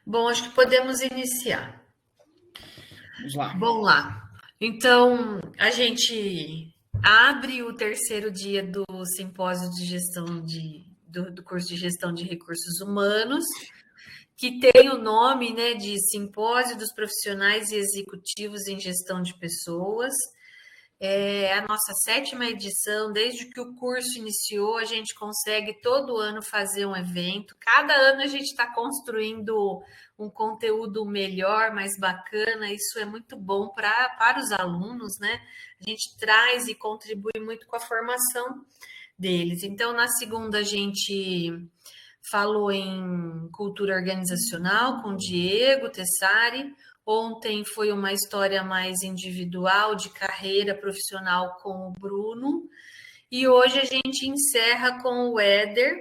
Bom, acho que podemos iniciar. Vamos lá. Bom lá. Então, a gente abre o terceiro dia do simpósio de gestão do curso de gestão de recursos humanos, que tem o nome, né, de Simpósio dos Profissionais e Executivos em Gestão de Pessoas. É a nossa sétima edição. Desde que o curso iniciou, a gente consegue todo ano fazer um evento. Cada ano a gente está construindo um conteúdo melhor, mais bacana. Isso é muito bom para os alunos, né? A gente traz e contribui muito com a formação deles. Então, na segunda, a gente falou em cultura organizacional com o Diego Tessari. Ontem foi uma história mais individual, de carreira profissional com o Bruno. E hoje a gente encerra com o Éder.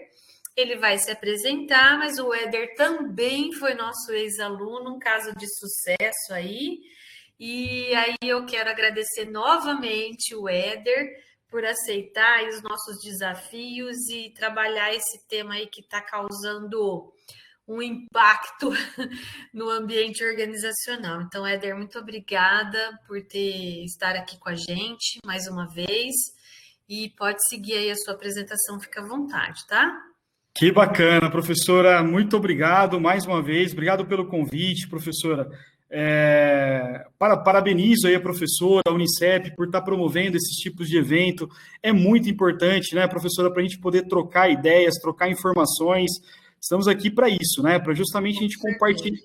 Ele vai se apresentar, mas o Éder também foi nosso ex-aluno, um caso de sucesso aí. E aí eu quero agradecer novamente o Éder por aceitar os nossos desafios e trabalhar esse tema aí que está causando um impacto no ambiente organizacional. Então, Éder, muito obrigada por estar aqui com a gente mais uma vez. E pode seguir aí a sua apresentação, fica à vontade, tá? Que bacana, professora. Muito obrigado mais uma vez. Obrigado pelo convite, professora. Parabenizo aí a professora, a Unicep, por estar promovendo esses tipos de evento. É muito importante, né, professora, para a gente poder trocar ideias, trocar informações. Estamos aqui para isso, né? Para justamente a gente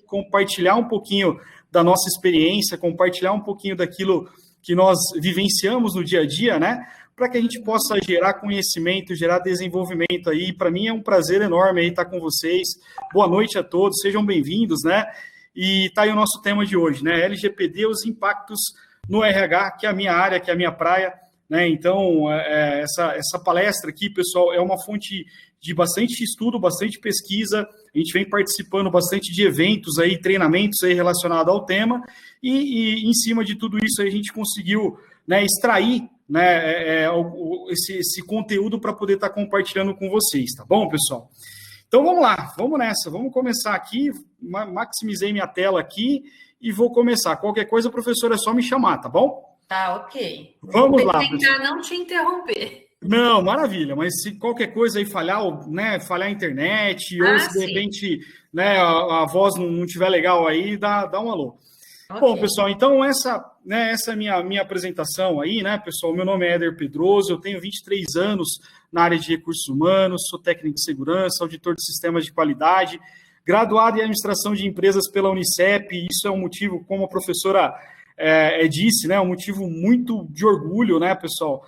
compartilhar um pouquinho da nossa experiência, compartilhar um pouquinho daquilo que nós vivenciamos no dia a dia, né? Para que a gente possa gerar conhecimento, gerar desenvolvimento aí. Para mim é um prazer enorme aí estar com vocês. Boa noite a todos, sejam bem-vindos, né? E tá aí o nosso tema de hoje, né? LGPD, os impactos no RH, que é a minha área, que é a minha praia, né? Então, essa palestra aqui, pessoal, é uma fonte de bastante estudo, bastante pesquisa. A gente vem participando bastante de eventos aí, treinamentos aí relacionados ao tema, e em cima de tudo isso aí, a gente conseguiu, né, extrair, né, esse conteúdo para poder estar compartilhando com vocês, tá bom, pessoal? Então vamos lá, vamos nessa, vamos começar aqui. Maximizei minha tela aqui e vou começar. Qualquer coisa, professor, é só me chamar, tá bom? Tá, ok. Vamos lá, Vou tentar pessoal. não te interromper. Não, maravilha, mas se qualquer coisa aí falhar, né, falhar a internet, ou Ah, se de sim. repente, né, a voz não estiver legal aí, dá um alô. Ok. Bom, pessoal, então essa é a minha apresentação aí, né, pessoal? Meu nome é Éder Pedroso, eu tenho 23 anos na área de recursos humanos, sou técnico de segurança, auditor de sistemas de qualidade, graduado em administração de empresas pela Unicep. Isso é um motivo, como a professora disse, né, um motivo muito de orgulho, né, pessoal?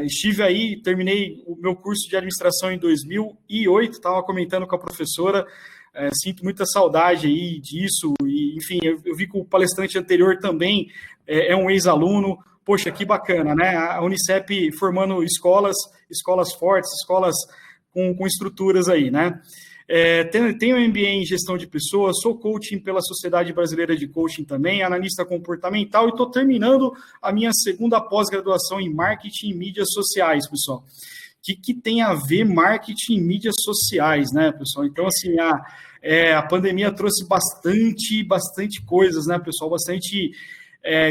Estive aí, terminei o meu curso de administração em 2008, estava comentando com a professora. Sinto muita saudade aí disso, e enfim, eu vi que o palestrante anterior também é um ex-aluno. Poxa, que bacana, né? A Unicep formando escolas fortes, escolas com estruturas aí, né? Tenho MBA em gestão de pessoas, sou coaching pela Sociedade Brasileira de Coaching também, analista comportamental, e estou terminando a minha segunda pós-graduação em marketing e mídias sociais, pessoal. Que tem a ver marketing e mídias sociais, né, pessoal? Então, assim, a pandemia trouxe bastante coisas, né, pessoal? Bastante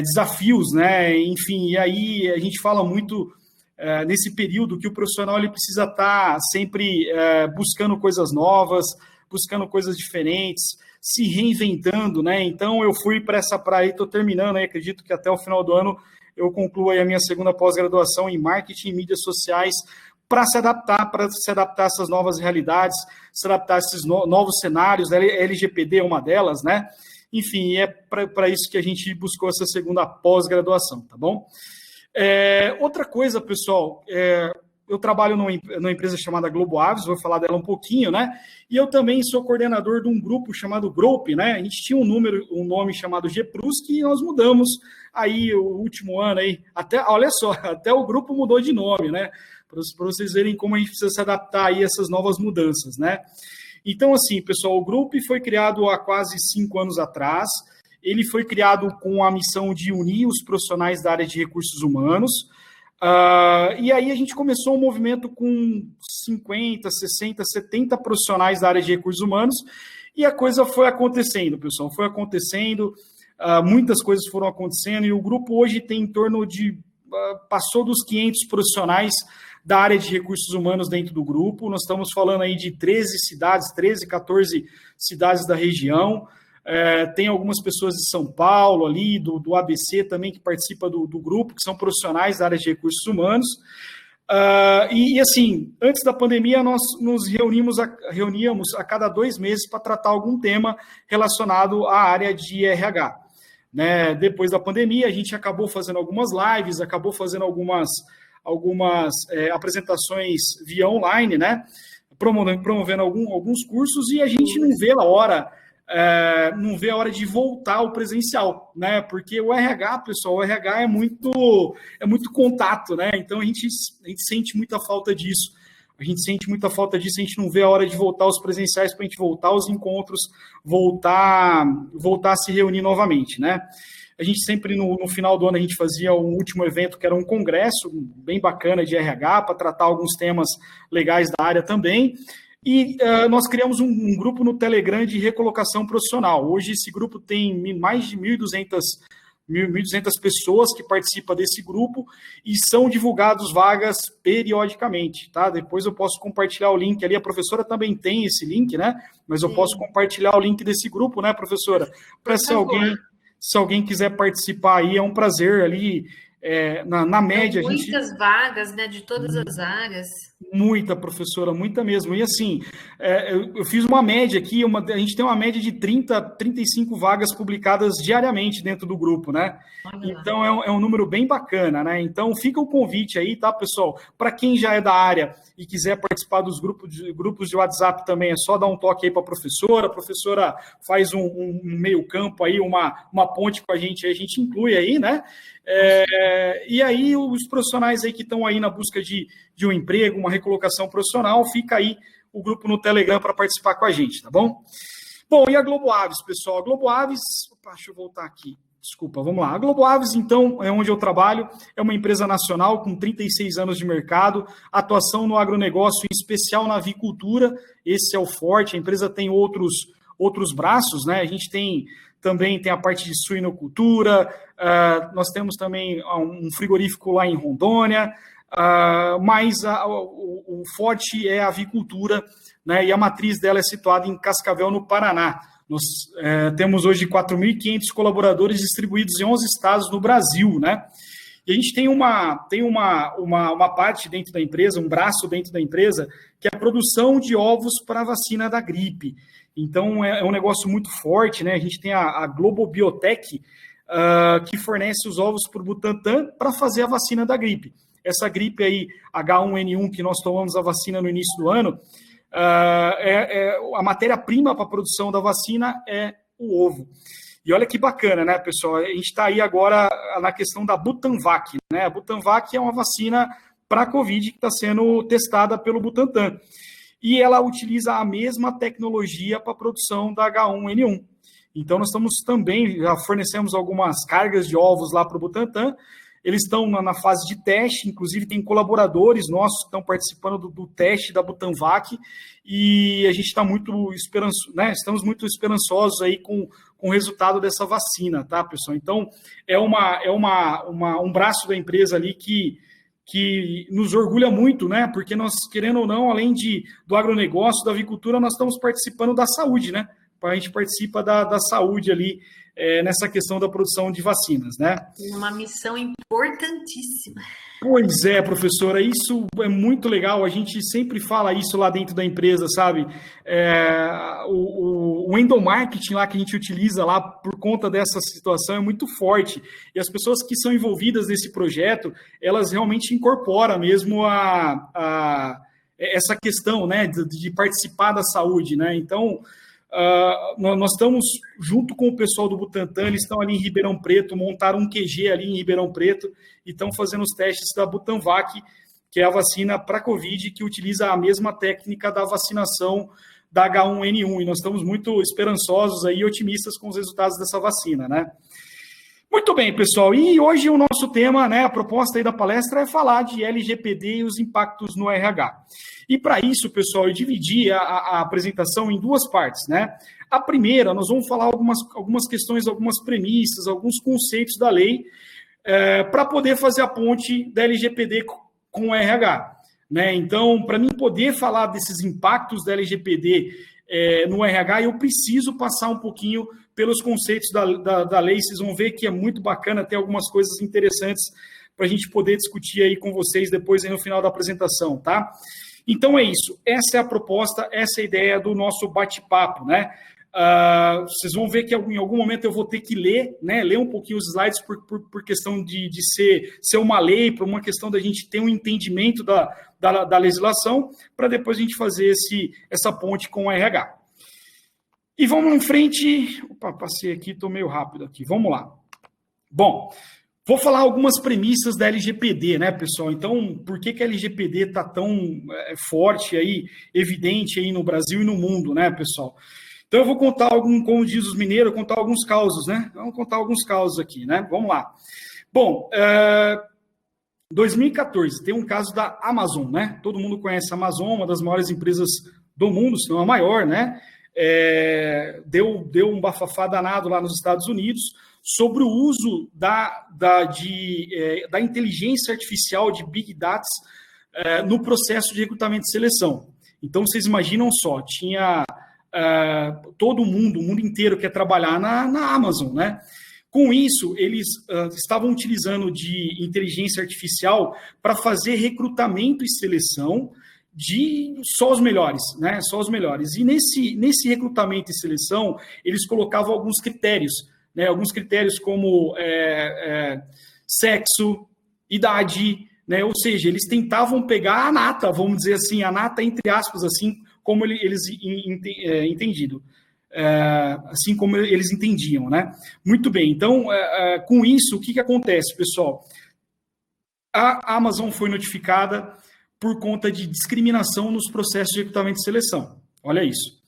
desafios, né? Enfim, e aí a gente fala muito nesse período que o profissional ele precisa estar sempre buscando coisas novas, buscando coisas diferentes, se reinventando, né? Então, eu fui para essa praia e estou terminando, aí, acredito que até o final do ano eu concluo aí a minha segunda pós-graduação em marketing e mídias sociais, para se adaptar a essas novas realidades, se adaptar a esses novos cenários. A LGPD é uma delas, né? Enfim, é para isso que a gente buscou essa segunda pós-graduação, tá bom? Outra coisa, pessoal, eu trabalho numa empresa chamada Globo Aves, vou falar dela um pouquinho, né? E eu também sou coordenador de um grupo chamado Group, né? A gente tinha um nome chamado GPRUS, que nós mudamos aí o último ano aí, olha só, até o grupo mudou de nome, né? Para vocês verem como a gente precisa se adaptar aí a essas novas mudanças, né? Então, assim, pessoal, o Group foi criado há quase 5 anos atrás. Ele foi criado com a missão de unir os profissionais da área de recursos humanos. E aí a gente começou um movimento com 50, 60, 70 profissionais da área de recursos humanos, e a coisa foi acontecendo, pessoal, foi acontecendo, muitas coisas foram acontecendo, e o grupo hoje tem em torno de, passou dos 500 profissionais da área de recursos humanos dentro do grupo. Nós estamos falando aí de 13 cidades, 13, 14 cidades da região. Tem algumas pessoas de São Paulo ali, do ABC também, que participa do grupo, que são profissionais da área de recursos humanos. E assim, antes da pandemia, nós nos reuníamos a cada 2 meses para tratar algum tema relacionado à área de RH. Né? Depois da pandemia, a gente acabou fazendo algumas lives, acabou fazendo algumas apresentações via online, né? Promovendo alguns cursos, e a gente não vê a hora de voltar ao presencial, né? Porque o RH, pessoal, o RH é muito contato, né? Então a gente sente muita falta disso. A gente não vê a hora de voltar aos presenciais, para a gente voltar aos encontros, voltar a se reunir novamente, né? A gente sempre, no final do ano, a gente fazia um último evento, que era um congresso bem bacana de RH, para tratar alguns temas legais da área também. E nós criamos um grupo no Telegram de recolocação profissional. Hoje esse grupo tem mais de 1.200 pessoas que participam desse grupo, e são divulgadas vagas periodicamente, tá? Depois eu posso compartilhar o link ali, a professora também tem esse link, né? Mas eu posso compartilhar o link desse grupo, né, professora? Para se alguém quiser participar aí, é um prazer ali, na média. Muitas vagas, né, de todas as áreas. Muita, professora, muita mesmo. E assim, eu fiz uma média aqui, a gente tem uma média de 30, 35 vagas publicadas diariamente dentro do grupo, né? Então é um número bem bacana, né? Então fica o convite aí, tá, pessoal? Para quem já é da área e quiser participar dos grupos de WhatsApp também, é só dar um toque aí para a professora faz um meio campo aí, uma ponte com a gente inclui aí, né? E aí os profissionais aí que estão aí na busca de um emprego, uma recolocação profissional, fica aí o grupo no Telegram para participar com a gente, tá bom? Bom, e a Globo Aves, pessoal? A Globo Aves, deixa eu voltar aqui. Desculpa, vamos lá. A Globo Aves, então, é onde eu trabalho, é uma empresa nacional com 36 anos de mercado, atuação no agronegócio, em especial na avicultura, esse é o forte. A empresa tem outros braços, né? A gente também tem a parte de suinocultura, nós temos também um frigorífico lá em Rondônia, mas o forte é a avicultura, né? E a matriz dela é situada em Cascavel, no Paraná. Nós temos hoje 4.500 colaboradores distribuídos em 11 estados no Brasil, né? E a gente tem uma parte dentro da empresa, um braço dentro da empresa, que é a produção de ovos para a vacina da gripe. Então, é um negócio muito forte, né? A gente tem a Global Biotech, que fornece os ovos para o Butantan para fazer a vacina da gripe. Essa gripe aí, H1N1, que nós tomamos a vacina no início do ano, a matéria-prima para a produção da vacina é o ovo. E olha que bacana, né, pessoal? A gente está aí agora na questão da Butanvac, né? A Butanvac é uma vacina para a Covid que está sendo testada pelo Butantan. E ela utiliza a mesma tecnologia para a produção da H1N1. Então, nós já fornecemos algumas cargas de ovos lá para o Butantan. Eles estão na fase de teste, inclusive tem colaboradores nossos que estão participando do teste da Butanvac, e a gente está estamos muito esperançosos aí com o resultado dessa vacina, tá, pessoal? Então, é um braço da empresa ali que nos orgulha muito, né? Porque nós, querendo ou não, além do agronegócio, da avicultura, nós estamos participando da saúde, né? A gente participa da saúde ali, nessa questão da produção de vacinas, né? Uma missão importantíssima. Pois é, professora, isso é muito legal, a gente sempre fala isso lá dentro da empresa, sabe? O endomarketing lá que a gente utiliza lá por conta dessa situação é muito forte, e as pessoas que são envolvidas nesse projeto, elas realmente incorporam mesmo essa questão, né, de participar da saúde, né? Então, nós estamos junto com o pessoal do Butantan, eles estão ali em Ribeirão Preto, montaram um QG ali em Ribeirão Preto e estão fazendo os testes da Butanvac, que é a vacina para Covid, que utiliza a mesma técnica da vacinação da H1N1, e nós estamos muito esperançosos aí, otimistas com os resultados dessa vacina, né? Muito bem, pessoal. E hoje o nosso tema, né, a proposta aí da palestra é falar de LGPD e os impactos no RH. E para isso, pessoal, eu dividi a apresentação em duas partes, né? A primeira, nós vamos falar algumas questões, algumas premissas, alguns conceitos da lei para poder fazer a ponte da LGPD com o RH. Né? Então, para mim poder falar desses impactos da LGPD no RH, eu preciso passar um pouquinho pelos conceitos da lei. Vocês vão ver que é muito bacana, tem algumas coisas interessantes para a gente poder discutir aí com vocês depois aí no final da apresentação, tá? Então é isso, essa é a proposta, essa é a ideia do nosso bate-papo, né? Vocês vão ver que em algum momento eu vou ter que ler, né? Ler um pouquinho os slides por questão de ser uma lei, por uma questão da gente ter um entendimento da legislação, para depois a gente fazer essa ponte com o RH. E vamos em frente. Opa, passei aqui, estou meio rápido aqui. Vamos lá. Bom, vou falar algumas premissas da LGPD, né, pessoal? Então, por que a LGPD está tão forte aí, evidente aí no Brasil e no mundo, né, pessoal? Então, eu vou contar como diz os mineiros, contar alguns causos, né? Vamos contar alguns causos aqui, né? Vamos lá. Bom, 2014, tem um caso da Amazon, né? Todo mundo conhece a Amazon, uma das maiores empresas do mundo, se não a maior, né? Deu um bafafá danado lá nos Estados Unidos sobre o uso da inteligência artificial de Big Data no processo de recrutamento e seleção. Então, vocês imaginam só, tinha todo mundo, o mundo inteiro quer trabalhar na Amazon, né? Com isso, eles estavam utilizando de inteligência artificial para fazer recrutamento e seleção de só os melhores, né? Só os melhores. E nesse recrutamento e seleção, eles colocavam alguns critérios, né? Alguns critérios como sexo, idade, né? Ou seja, eles tentavam pegar a nata, vamos dizer assim, a nata entre aspas, assim como eles entendiam. Assim como eles entendiam, né? Muito bem, então, com isso, o que acontece, pessoal? A Amazon foi notificada por conta de discriminação nos processos de recrutamento e seleção. Olha isso.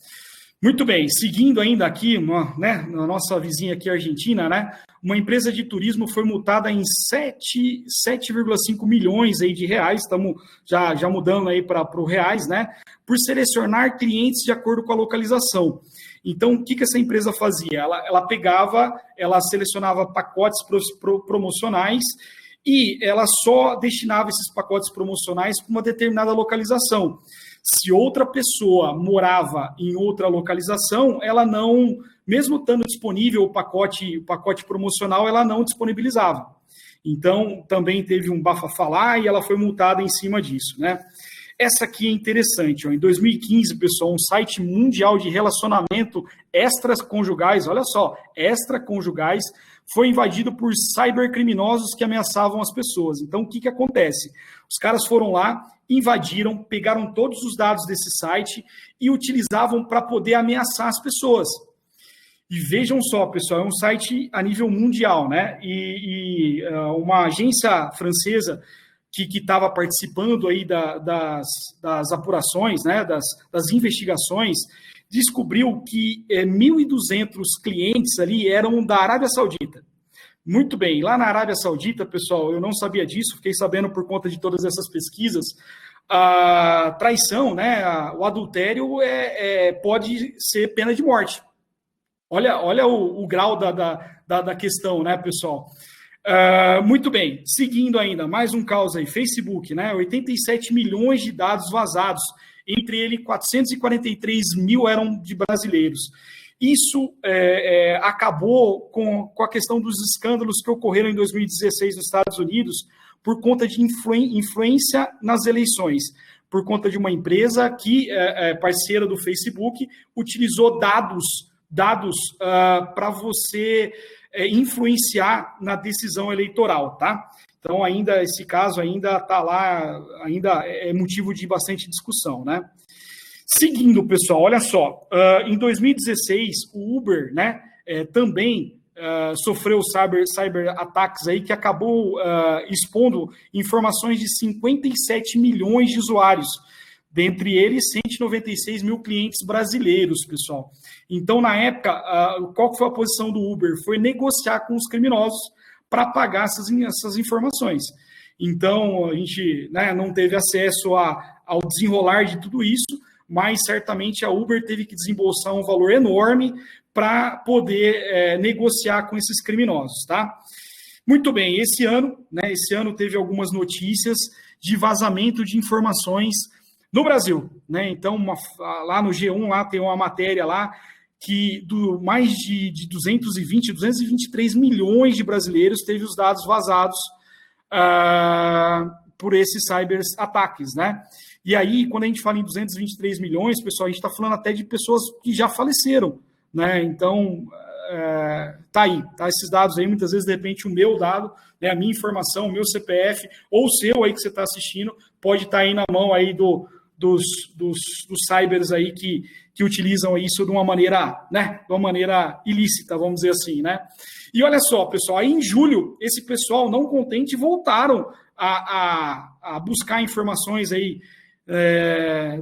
Muito bem, seguindo ainda aqui, né, na nossa vizinha aqui, Argentina, né? Uma empresa de turismo foi multada em 7,5 milhões aí de reais, estamos já mudando aí para o reais, né? Por selecionar clientes de acordo com a localização. Então, o que essa empresa fazia? Ela selecionava pacotes promocionais e ela só destinava esses pacotes promocionais para uma determinada localização. Se outra pessoa morava em outra localização, ela não, mesmo estando disponível o pacote promocional, ela não disponibilizava. Então, também teve um bafafá lá e ela foi multada em cima disso, né? Essa aqui é interessante, ó. Em 2015, pessoal, um site mundial de relacionamento extraconjugais, olha só, extraconjugais, foi invadido por cybercriminosos que ameaçavam as pessoas. Então, o que acontece? Os caras foram lá, invadiram, pegaram todos os dados desse site e utilizavam para poder ameaçar as pessoas. E vejam só, pessoal, é um site a nível mundial, né? E uma agência francesa que estava participando aí das apurações, né, das investigações, descobriu que 1.200 clientes ali eram da Arábia Saudita. Muito bem, lá na Arábia Saudita, pessoal, eu não sabia disso, fiquei sabendo por conta de todas essas pesquisas, a traição, né, o adultério pode ser pena de morte. Olha o grau da questão, né, pessoal? Muito bem, seguindo ainda, mais um caos aí, Facebook, né? 87 milhões de dados vazados, entre eles 443 mil eram de brasileiros. Isso acabou com a questão dos escândalos que ocorreram em 2016 nos Estados Unidos por conta de influência nas eleições, por conta de uma empresa que é parceira do Facebook, utilizou dados para você influenciar na decisão eleitoral, tá? Então, ainda esse caso ainda está lá, ainda é motivo de bastante discussão, né? Seguindo, pessoal, olha só, em 2016, o Uber, né, também sofreu cyber-ataques aí que acabou expondo informações de 57 milhões de usuários dentre eles 196 mil clientes brasileiros, pessoal. Então, na época, qual foi a posição do Uber? Foi negociar com os criminosos para pagar essas informações. Então, a gente, né, não teve acesso ao desenrolar de tudo isso, mas certamente a Uber teve que desembolsar um valor enorme para poder negociar com esses criminosos, tá? Muito bem, esse ano teve algumas notícias de vazamento de informações no Brasil, né? Então, lá no G1, lá tem uma matéria lá que mais de 223 milhões de brasileiros teve os dados vazados por esses cyberataques, né? E aí, quando a gente fala em 223 milhões, pessoal, a gente está falando até de pessoas que já faleceram, né? Então, tá aí, tá? Esses dados aí, muitas vezes, de repente, o meu dado, né, a minha informação, o meu CPF, ou o seu aí que você está assistindo, pode estar aí na mão aí dos cybers aí que utilizam isso de uma maneira, né, de uma maneira ilícita, vamos dizer assim, né? E olha só, pessoal, aí em julho, esse pessoal não contente voltaram a buscar informações aí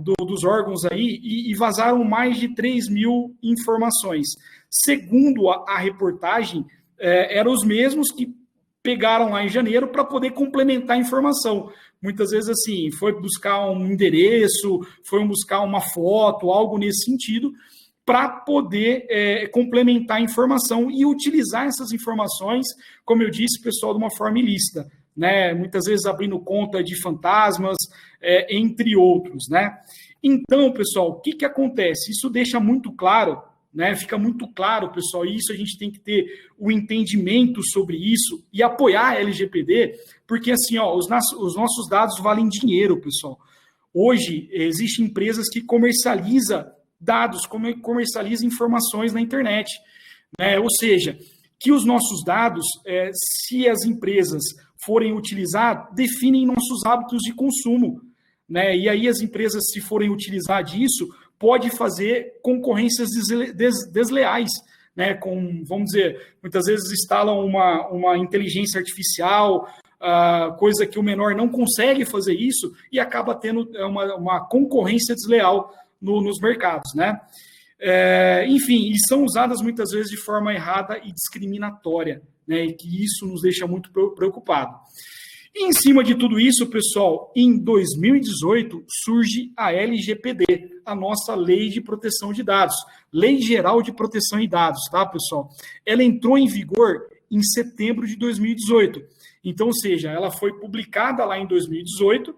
dos órgãos aí e vazaram mais de 3 mil informações. Segundo a reportagem, eram os mesmos que pegaram lá em janeiro para poder complementar a informação. Muitas vezes, assim, foi buscar um endereço, foi buscar uma foto, algo nesse sentido, para poder complementar a informação e utilizar essas informações, como eu disse, pessoal, de uma forma ilícita, né? Muitas vezes abrindo conta de fantasmas, entre outros, né? Então, pessoal, o que acontece? Isso deixa muito claro, né? Fica muito claro, pessoal, e isso a gente tem que ter o entendimento sobre isso e apoiar a LGPD, porque assim, ó, os nossos dados valem dinheiro, pessoal. Hoje, existem empresas que comercializam dados, comercializam informações na internet, né? Ou seja, que os nossos dados, se as empresas forem utilizar, definem nossos hábitos de consumo, né? E aí as empresas, se forem utilizar disso, pode fazer concorrências desleais, né? Vamos dizer, muitas vezes instalam uma inteligência artificial, coisa que o menor não consegue fazer isso e acaba tendo uma concorrência desleal nos mercados, né? Enfim, e são usadas muitas vezes de forma errada e discriminatória, né? E que isso nos deixa muito preocupado. E em cima de tudo isso, pessoal, em 2018 surge a LGPD, a nossa Lei de Proteção de Dados, Lei Geral de Proteção de Dados, tá, pessoal? Ela entrou em vigor em setembro de 2018. Então, ou seja, ela foi publicada lá em 2018,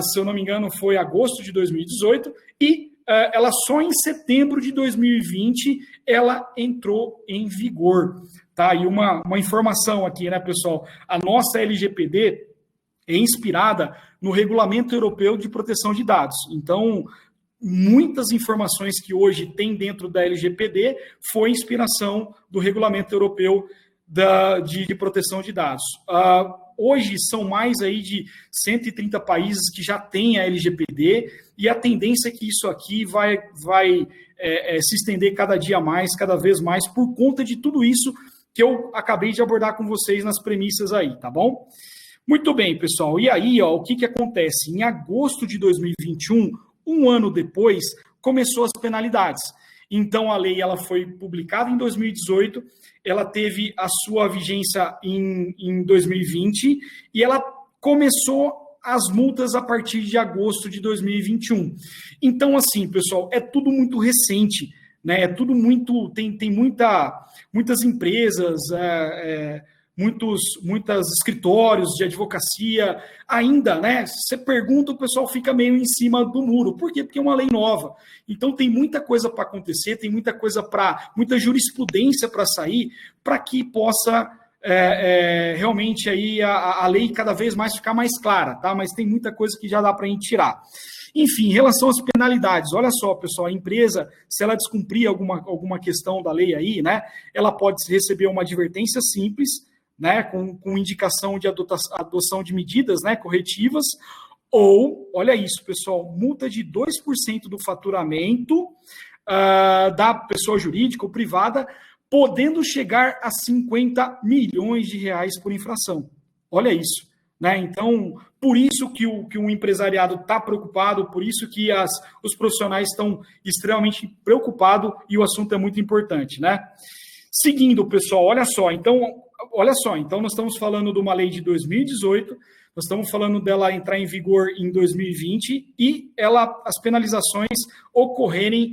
se eu não me engano, foi agosto de 2018, e ela só em setembro de 2020 ela entrou em vigor. Tá? E uma informação aqui, né, pessoal? A nossa LGPD é inspirada no Regulamento Europeu de Proteção de Dados. Então, muitas informações que hoje tem dentro da LGPD foi inspiração do Regulamento Europeu de Proteção de Dados. Hoje são mais aí de 130 países que já têm a LGPD e a tendência é que isso aqui vai se estender cada dia mais, cada vez mais, por conta de tudo isso que eu acabei de abordar com vocês nas premissas aí, tá bom? Muito bem, pessoal. E aí, ó, o que acontece? Em agosto de 2021, um ano depois, começou as penalidades. Então, a lei ela foi publicada em 2018, ela teve a sua vigência em 2020 e ela começou as multas a partir de agosto de 2021. Então, assim, pessoal, é tudo muito recente, né? É tudo muito... Tem muitas empresas, muitos escritórios de advocacia ainda, né? Se você pergunta, o pessoal fica meio em cima do muro. Por quê? Porque é uma lei nova. Então tem muita coisa para acontecer, tem muita jurisprudência para sair, para que possa realmente aí a lei cada vez mais ficar mais clara, tá? Mas tem muita coisa que já dá para a gente tirar. Enfim, em relação às penalidades, olha só, pessoal, a empresa, se ela descumprir alguma questão da lei aí, né, ela pode receber uma advertência simples, né, com indicação de adoção de medidas, né, corretivas, ou, olha isso, pessoal, multa de 2% do faturamento da pessoa jurídica ou privada, podendo chegar a 50 milhões de reais por infração. Olha isso. né? Então, por isso que o empresariado está preocupado, por isso que os profissionais estão extremamente preocupados e o assunto é muito importante, né? Seguindo, pessoal, olha só, então nós estamos falando de uma lei de 2018, nós estamos falando dela entrar em vigor em 2020 e as penalizações ocorrerem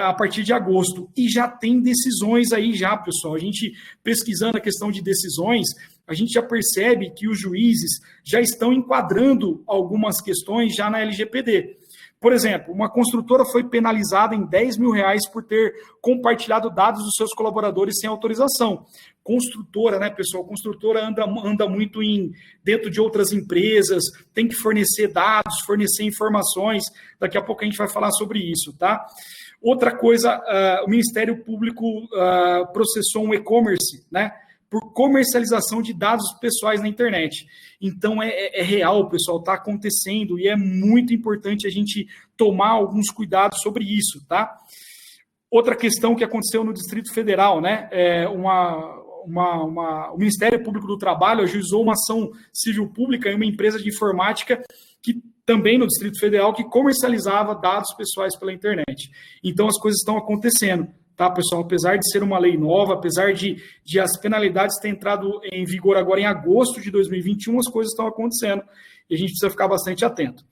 a partir de agosto. E já tem decisões aí já, pessoal. A gente pesquisando a questão de decisões, a gente já percebe que os juízes já estão enquadrando algumas questões já na LGPD. Por exemplo, uma construtora foi penalizada em R$10 mil por ter compartilhado dados dos seus colaboradores sem autorização. Construtora, né, pessoal? Construtora anda muito dentro de outras empresas, tem que fornecer dados, fornecer informações. Daqui a pouco a gente vai falar sobre isso, tá? Outra coisa, o Ministério Público processou um e-commerce, né, por comercialização de dados pessoais na internet. Então, é real, pessoal, está acontecendo e é muito importante a gente tomar alguns cuidados sobre isso, tá? Outra questão que aconteceu no Distrito Federal, né, o Ministério Público do Trabalho ajuizou uma ação civil pública em uma empresa de informática que também no Distrito Federal, que comercializava dados pessoais pela internet. Então, as coisas estão acontecendo, tá, pessoal? Apesar de ser uma lei nova, apesar de as penalidades terem entrado em vigor agora em agosto de 2021, as coisas estão acontecendo e a gente precisa ficar bastante atento.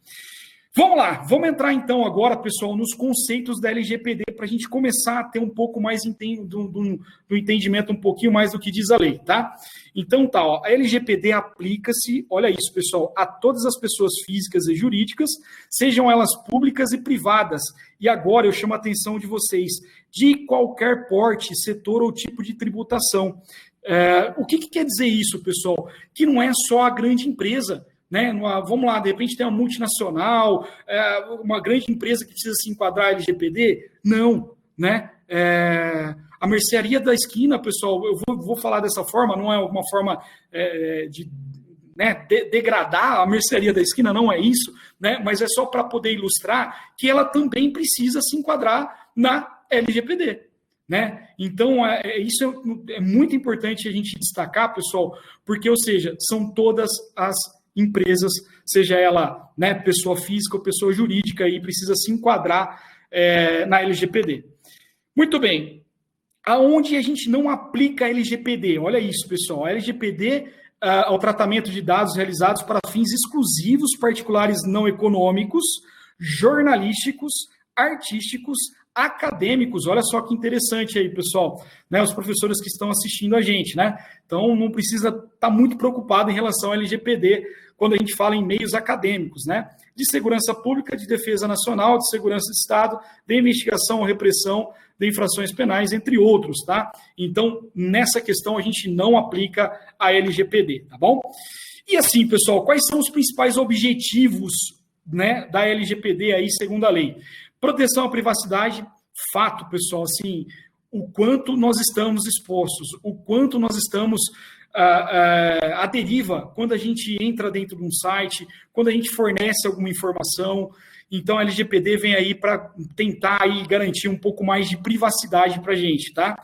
Vamos lá, vamos entrar então agora, pessoal, nos conceitos da LGPD para a gente começar a ter um pouco mais do entendimento, um pouquinho mais do que diz a lei, tá? Então tá, ó, a LGPD aplica-se, olha isso, pessoal, a todas as pessoas físicas e jurídicas, sejam elas públicas e privadas. E agora eu chamo a atenção de vocês, de qualquer porte, setor ou tipo de tributação. O que quer dizer isso, pessoal? Que não é só a grande empresa, né? Vamos lá, de repente tem uma multinacional, uma grande empresa que precisa se enquadrar LGPD? Não, né? A mercearia da esquina, pessoal, eu vou falar dessa forma, não é uma forma de degradar a mercearia da esquina, não é isso, né? Mas é só para poder ilustrar que ela também precisa se enquadrar na LGPD. Né? Então, isso é muito importante a gente destacar, pessoal, porque, ou seja, são todas as empresas, seja ela, né, pessoa física ou pessoa jurídica, e precisa se enquadrar na LGPD. Muito bem. Aonde a gente não aplica a LGPD? Olha isso, pessoal. A LGPD ao tratamento de dados realizados para fins exclusivos, particulares não econômicos, jornalísticos, artísticos, acadêmicos. Olha só que interessante aí, pessoal, né, os professores que estão assistindo a gente, né? Então, não precisa estar muito preocupado em relação ao LGPD quando a gente fala em meios acadêmicos, né? De segurança pública, de defesa nacional, de segurança de Estado, de investigação ou repressão de infrações penais, entre outros, tá? Então, nessa questão, a gente não aplica a LGPD, tá bom? E assim, pessoal, quais são os principais objetivos, né, da LGPD aí, segundo a lei? Proteção à privacidade, fato, pessoal, assim, o quanto nós estamos expostos, o quanto nós estamos à deriva quando a gente entra dentro de um site, quando a gente fornece alguma informação. Então, a LGPD vem aí para tentar aí garantir um pouco mais de privacidade para a gente, tá?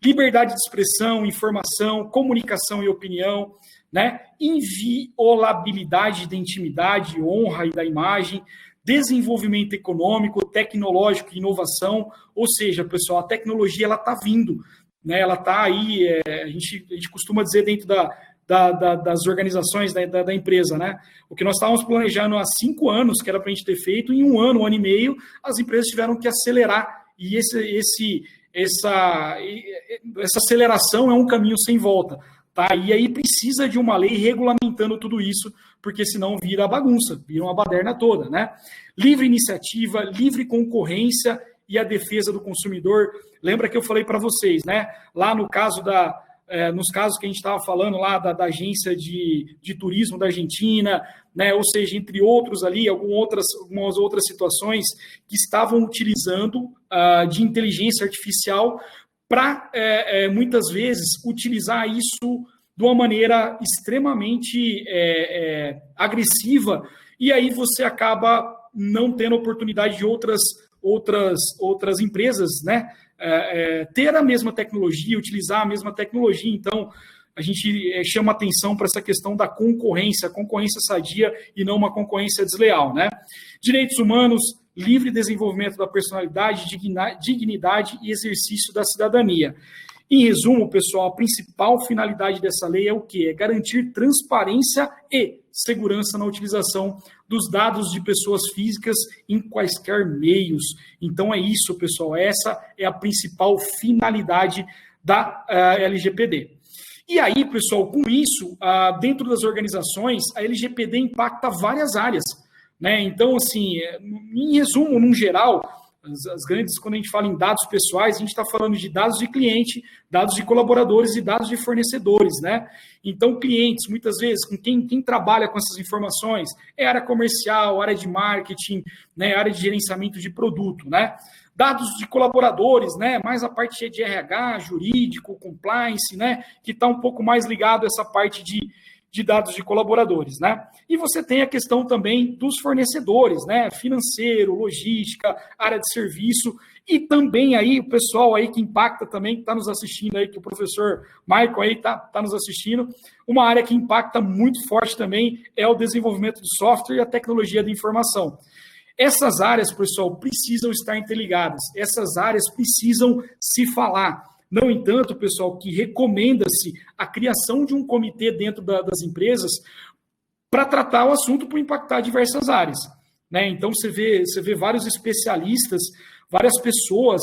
Liberdade de expressão, informação, comunicação e opinião, né? Inviolabilidade da intimidade, honra e da imagem, desenvolvimento econômico, tecnológico e inovação, ou seja, pessoal, a tecnologia ela está vindo, né? Ela está aí, a gente costuma dizer dentro das organizações da empresa, né? O que nós estávamos planejando há 5 anos, que era para a gente ter feito, em 1 ano, 1 ano e meio, as empresas tiveram que acelerar, e essa aceleração é um caminho sem volta. Tá? E aí precisa de uma lei regulamentando tudo isso, porque senão vira bagunça, vira uma baderna toda, né? Livre iniciativa, livre concorrência e a defesa do consumidor. Lembra que eu falei para vocês, né? Lá no caso nos casos que a gente estava falando lá da agência de turismo da Argentina, né? Ou seja, entre outros ali, algumas outras situações que estavam utilizando de inteligência artificial para, muitas vezes, utilizar isso de uma maneira extremamente agressiva, e aí você acaba não tendo oportunidade de outras empresas, né, ter a mesma tecnologia, utilizar a mesma tecnologia. Então, a gente chama atenção para essa questão da concorrência, concorrência sadia e não uma concorrência desleal, né? Direitos humanos, livre desenvolvimento da personalidade, dignidade e exercício da cidadania. Em resumo, pessoal, a principal finalidade dessa lei é o quê? É garantir transparência e segurança na utilização dos dados de pessoas físicas em quaisquer meios. Então é isso, pessoal, essa é a principal finalidade da LGPD. E aí, pessoal, com isso, dentro das organizações, a LGPD impacta várias áreas, né? Então, assim, em resumo, num geral, as grandes, quando a gente fala em dados pessoais, a gente está falando de dados de cliente, dados de colaboradores e dados de fornecedores, né? Então, clientes, muitas vezes, com quem trabalha com essas informações é área comercial, área de marketing, né, área de gerenciamento de produto, né? Dados de colaboradores, né? Mais a parte de RH, jurídico, compliance, né? Que está um pouco mais ligado a essa parte de dados de colaboradores, né? E você tem a questão também dos fornecedores, né? Financeiro, logística, área de serviço, e também aí o pessoal aí que impacta também, que está nos assistindo aí, que o professor Michael aí tá nos assistindo, uma área que impacta muito forte também é o desenvolvimento de software e a tecnologia da informação. Essas áreas, pessoal, precisam estar interligadas, essas áreas precisam se falar. No entanto, pessoal, que recomenda-se a criação de um comitê dentro das empresas para tratar o assunto por impactar diversas áreas, né? Então, você vê vários especialistas, várias pessoas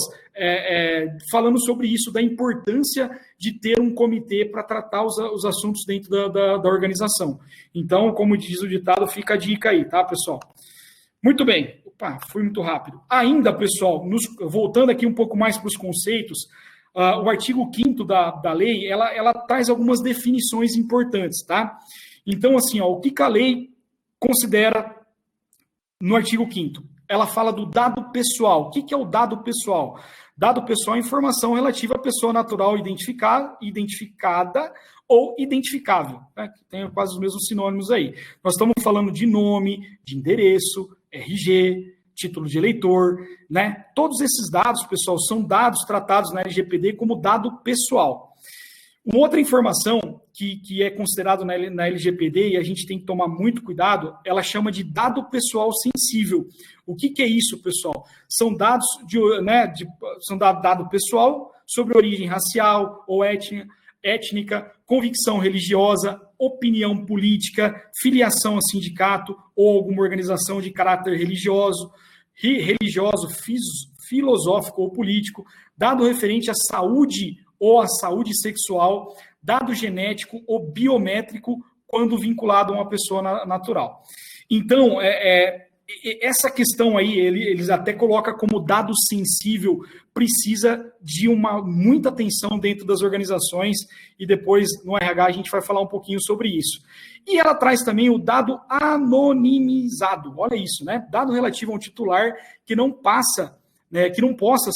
falando sobre isso, da importância de ter um comitê para tratar os assuntos dentro da organização. Então, como diz o ditado, fica a dica aí, tá, pessoal? Muito bem. Opa, fui muito rápido. Ainda, pessoal, voltando aqui um pouco mais para os conceitos, o artigo 5º da lei, ela traz algumas definições importantes, tá? Então, assim, o que a lei considera no artigo 5º? Ela fala do dado pessoal. O que é o dado pessoal? Dado pessoal é informação relativa à pessoa natural identificada ou identificável, né? Tem quase os mesmos sinônimos aí. Nós estamos falando de nome, de endereço, RG, título de eleitor, né? Todos esses dados, pessoal, são dados tratados na LGPD como dado pessoal. Uma outra informação que é considerado na LGPD, e a gente tem que tomar muito cuidado, ela chama de dado pessoal sensível. O que é isso, pessoal? São dados são dado pessoal sobre origem racial ou étnica, convicção religiosa, opinião política, filiação a sindicato ou alguma organização de caráter religioso, filosófico ou político, dado referente à saúde ou à saúde sexual, dado genético ou biométrico quando vinculado a uma pessoa natural. Então, essa questão aí, eles até colocam como dado sensível, precisa de muita atenção dentro das organizações, e depois no RH a gente vai falar um pouquinho sobre isso. E ela traz também o dado anonimizado, olha isso, né? Dado relativo a um titular que não possa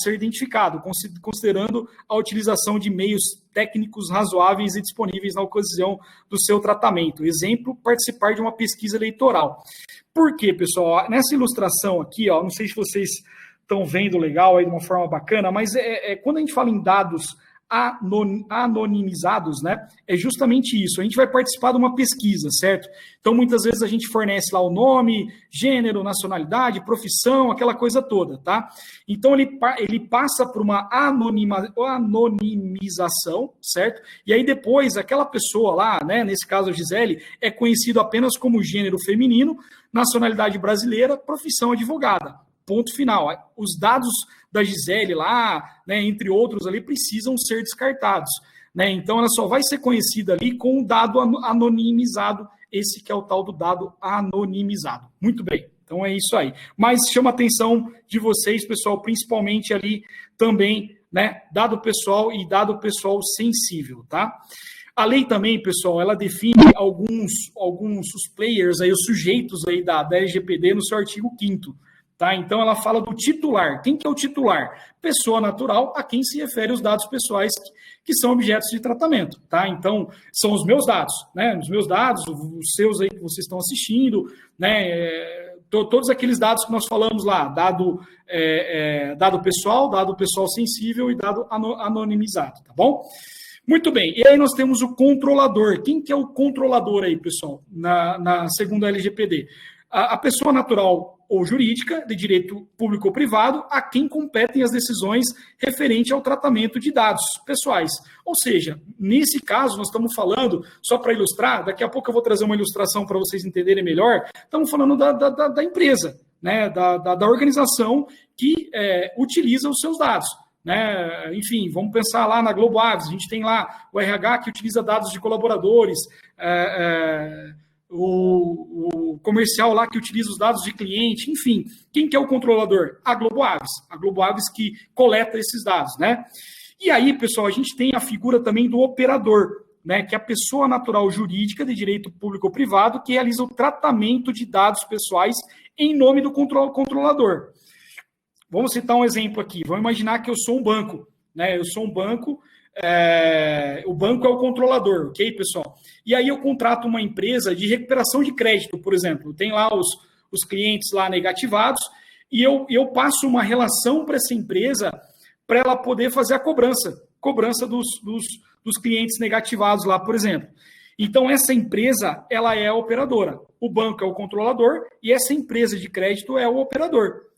ser identificado, considerando a utilização de meios técnicos razoáveis e disponíveis na ocasião do seu tratamento. Exemplo, participar de uma pesquisa eleitoral. Por quê, pessoal? Nessa ilustração aqui, não sei se vocês estão vendo legal aí de uma forma bacana, mas quando a gente fala em dados anonimizados, né? É justamente isso. A gente vai participar de uma pesquisa, certo? Então, muitas vezes a gente fornece lá o nome, gênero, nacionalidade, profissão, aquela coisa toda, tá? Então, ele passa por uma anonimização, certo? E aí, depois, aquela pessoa lá, né? Nesse caso, a Gisele, é conhecido apenas como gênero feminino, nacionalidade brasileira, profissão advogada. Ponto final. Os dados da Gisele lá, né, entre outros ali, precisam ser descartados, né? Então, ela só vai ser conhecida ali com o dado anonimizado, esse que é o tal do dado anonimizado. Muito bem, então é isso aí. Mas chama a atenção de vocês, pessoal, principalmente ali também, né, dado pessoal e dado pessoal sensível, tá? A lei também, pessoal, ela define alguns os players, aí, os sujeitos aí da LGPD no seu artigo 5º. Tá? Então, ela fala do titular. Quem que é o titular? Pessoa natural a quem se refere os dados pessoais que são objetos de tratamento. Tá? Então, são os meus dados, né? Os meus dados, os seus aí que vocês estão assistindo, né? Todos aqueles dados que nós falamos lá, dado pessoal sensível e dado anonimizado, tá bom? Muito bem, e aí nós temos o controlador. Quem que é o controlador aí, pessoal, na segunda LGPD? A pessoa natural ou jurídica, de direito público ou privado, a quem competem as decisões referentes ao tratamento de dados pessoais. Ou seja, nesse caso, nós estamos falando, só para ilustrar, daqui a pouco eu vou trazer uma ilustração para vocês entenderem melhor, estamos falando da empresa, né, da organização que utiliza os seus dados. Né? Enfim, vamos pensar lá na Globo Aves, a gente tem lá o RH que utiliza dados de colaboradores, o comercial lá que utiliza os dados de cliente, enfim. Quem que é o controlador? A Globo Aves. A Globo Aves que coleta esses dados, né? E aí, pessoal, a gente tem a figura também do operador, né? Que é a pessoa natural jurídica de direito público ou privado que realiza o tratamento de dados pessoais em nome do controlador. Vamos citar um exemplo aqui. Vamos imaginar que eu sou um banco, né? Eu sou um banco, o banco é o controlador, ok, pessoal? E aí eu contrato uma empresa de recuperação de crédito, por exemplo. Tem lá os clientes lá negativados e eu passo uma relação para essa empresa para ela poder fazer a cobrança dos clientes negativados lá, por exemplo. Então, essa empresa, ela é a operadora. O banco é o controlador e essa empresa de crédito é o operador.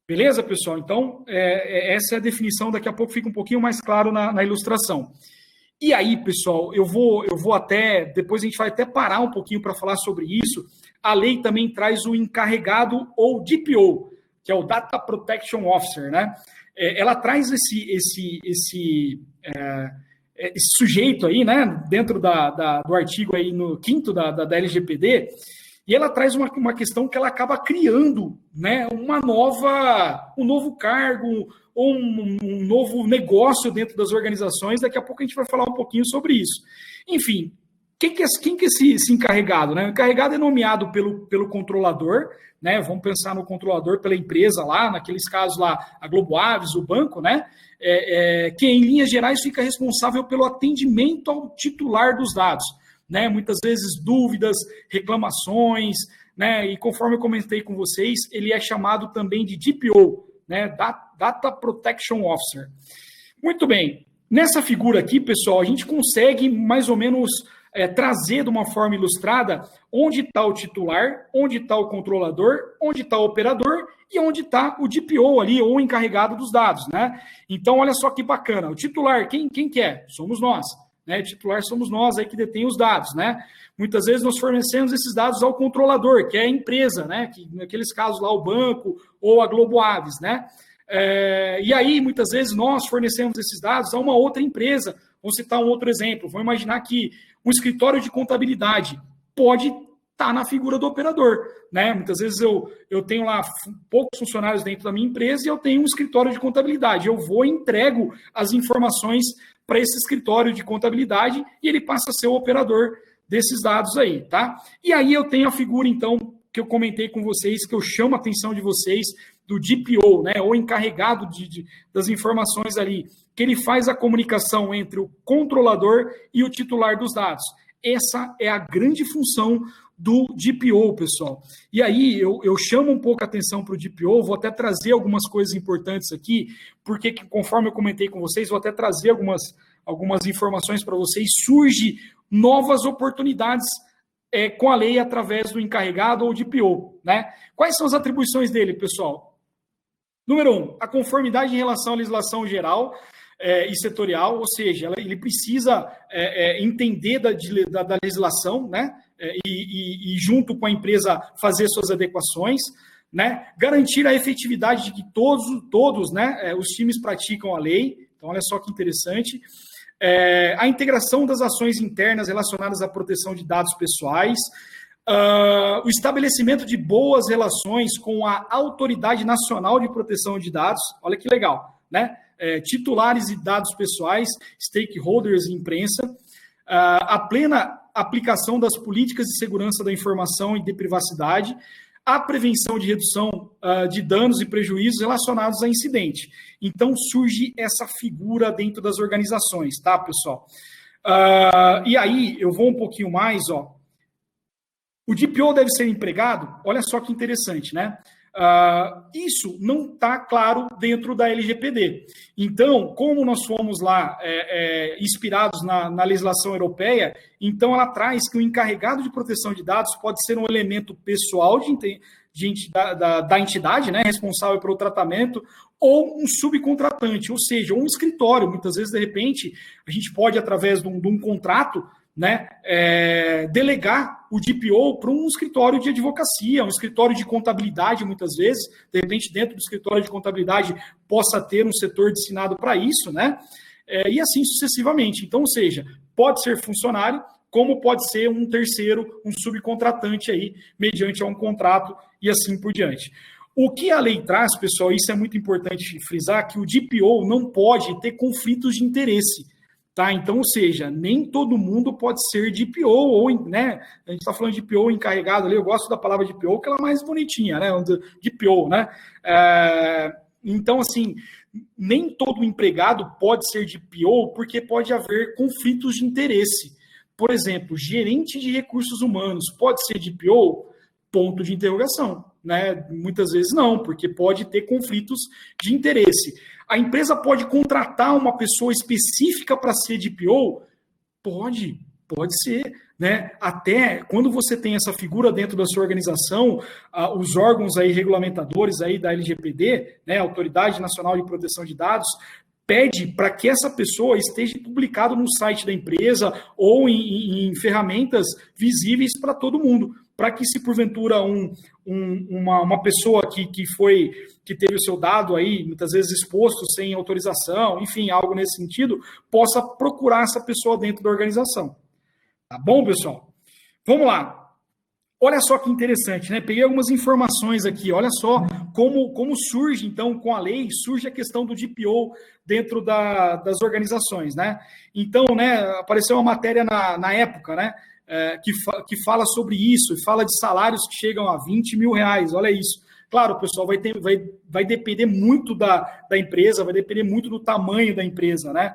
Beleza, pessoal? Então, essa é a definição. Daqui a pouco fica um pouquinho mais claro na ilustração. E aí, pessoal, eu vou até... Depois a gente vai até parar um pouquinho para falar sobre isso. A lei também traz o encarregado ou DPO, que é o Data Protection Officer, né? Ela traz esse sujeito aí, né? Dentro do artigo aí no 5º da LGPD, e ela traz uma questão que ela acaba criando, né, um novo cargo ou um novo negócio dentro das organizações. Daqui a pouco a gente vai falar um pouquinho sobre isso. Enfim, quem que é esse encarregado? Né? O encarregado é nomeado pelo controlador, né? Vamos pensar no controlador pela empresa lá, naqueles casos lá, a Globo Aves, o banco, né? Que em linhas gerais fica responsável pelo atendimento ao titular dos dados. Né, muitas vezes dúvidas, reclamações, né, e conforme eu comentei com vocês, ele é chamado também de DPO, né, Data Protection Officer. Muito bem, nessa figura aqui, pessoal, a gente consegue mais ou menos trazer de uma forma ilustrada onde está o titular, onde está o controlador, onde está o operador e onde está o DPO ali, ou o encarregado dos dados. Né? Então, olha só que bacana, o titular, quem que é? Somos nós. Né, titular somos nós aí que detém os dados, né? Muitas vezes nós fornecemos esses dados ao controlador, que é a empresa, né? Que naqueles casos lá o banco ou a Globo Aves, né? E aí muitas vezes nós fornecemos esses dados a uma outra empresa. Vamos citar um outro exemplo. Vamos imaginar que um escritório de contabilidade pode estar na figura do operador, né? Muitas vezes eu tenho lá poucos funcionários dentro da minha empresa e eu tenho um escritório de contabilidade. Eu vou e entrego as informações para esse escritório de contabilidade e ele passa a ser o operador desses dados aí, tá? E aí eu tenho a figura, então, que eu comentei com vocês, que eu chamo a atenção de vocês, do DPO, né? Ou encarregado das informações ali, que ele faz a comunicação entre o controlador e o titular dos dados. Essa é a grande função do DPO, pessoal. E aí eu chamo um pouco a atenção para o DPO, vou até trazer algumas coisas importantes aqui, porque conforme eu comentei com vocês, vou até trazer algumas informações para vocês, surge novas oportunidades com a lei através do encarregado ou DPO. Né? Quais são as atribuições dele, pessoal? Número 1, a conformidade em relação à legislação geral e setorial, ou seja, ele precisa entender da legislação, né? E junto com a empresa fazer suas adequações, né? Garantir a efetividade de que todos, né, os times praticam a lei. Então, olha só que interessante. A integração das ações internas relacionadas à proteção de dados pessoais, o estabelecimento de boas relações com a Autoridade Nacional de Proteção de Dados. Olha que legal, né? Titulares e dados pessoais, stakeholders e imprensa, a plena aplicação das políticas de segurança da informação e de privacidade, a prevenção de redução de danos e prejuízos relacionados a incidente. Então, surge essa figura dentro das organizações, tá, pessoal? E aí, eu vou um pouquinho mais, ó. O DPO deve ser empregado, olha só que interessante, né? Isso não está claro dentro da LGPD. Então, como nós fomos lá inspirados na legislação europeia, então ela traz que o encarregado de proteção de dados pode ser um elemento pessoal da entidade, né, responsável pelo tratamento, ou um subcontratante, ou seja, um escritório. Muitas vezes, de repente, a gente pode, através de um contrato, né, delegar o DPO para um escritório de advocacia, um escritório de contabilidade, muitas vezes, de repente, dentro do escritório de contabilidade, possa ter um setor destinado para isso, né, e assim sucessivamente. Então, ou seja, pode ser funcionário, como pode ser um terceiro, um subcontratante aí, mediante um contrato e assim por diante. O que a lei traz, pessoal, isso é muito importante frisar, que o DPO não pode ter conflitos de interesse. Tá? Então, ou seja, nem todo mundo pode ser DPO, ou, né, a gente está falando de DPO encarregado ali, eu gosto da palavra DPO, porque ela é mais bonitinha, né, DPO, né, então, assim, nem todo empregado pode ser DPO, porque pode haver conflitos de interesse. Por exemplo, gerente de recursos humanos pode ser DPO? Ponto de interrogação, né? Muitas vezes não, porque pode ter conflitos de interesse. A empresa pode contratar uma pessoa específica para ser DPO? Pode ser, né? Até quando você tem essa figura dentro da sua organização, os órgãos aí regulamentadores aí da LGPD, né, Autoridade Nacional de Proteção de Dados, pede para que essa pessoa esteja publicado no site da empresa ou em ferramentas visíveis para todo mundo, para que, se porventura uma pessoa que teve o seu dado aí, muitas vezes exposto sem autorização, enfim, algo nesse sentido, possa procurar essa pessoa dentro da organização. Tá bom, pessoal? Vamos lá. Olha só que interessante, né? Peguei algumas informações aqui. Olha só como surge, então, com a lei, surge a questão do DPO dentro das organizações, né? Então, né, apareceu uma matéria na época, né, que fala sobre isso, e fala de salários que chegam a 20 mil reais. Olha isso. Claro, pessoal, vai depender muito da empresa, vai depender muito do tamanho da empresa, né?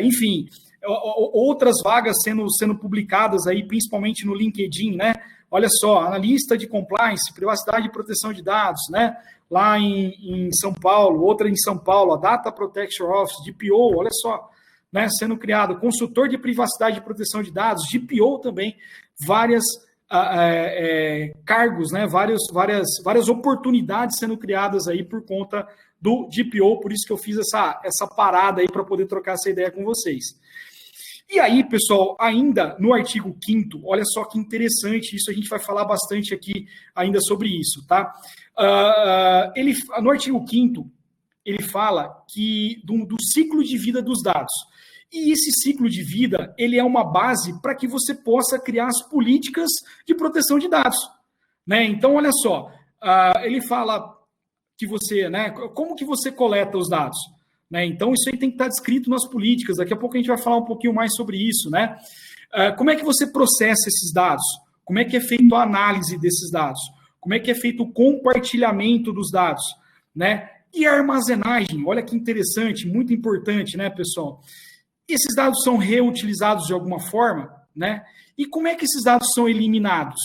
Enfim, outras vagas sendo publicadas aí, principalmente no LinkedIn, né? Olha só, analista de compliance, privacidade e proteção de dados, né? Lá em São Paulo, outra em São Paulo, a Data Protection Office, DPO, olha só, né? Sendo criado, consultor de privacidade e proteção de dados, DPO também, várias cargos, né? Várias oportunidades sendo criadas aí por conta do DPO, por isso que eu fiz essa parada aí para poder trocar essa ideia com vocês. E aí, pessoal, ainda no artigo 5º, olha só que interessante, isso a gente vai falar bastante aqui ainda sobre isso, tá? No artigo 5º, ele fala do ciclo de vida dos dados. E esse ciclo de vida, ele é uma base para que você possa criar as políticas de proteção de dados, né? Então, olha só, ele fala que você, né, como que você coleta os dados? Né? Então, isso aí tem que estar descrito nas políticas. Daqui a pouco a gente vai falar um pouquinho mais sobre isso, né? Como é que você processa esses dados? Como é que é feita a análise desses dados? Como é que é feito o compartilhamento dos dados? Né? E a armazenagem, olha que interessante, muito importante, né, pessoal? Esses dados são reutilizados de alguma forma, né? E como é que esses dados são eliminados?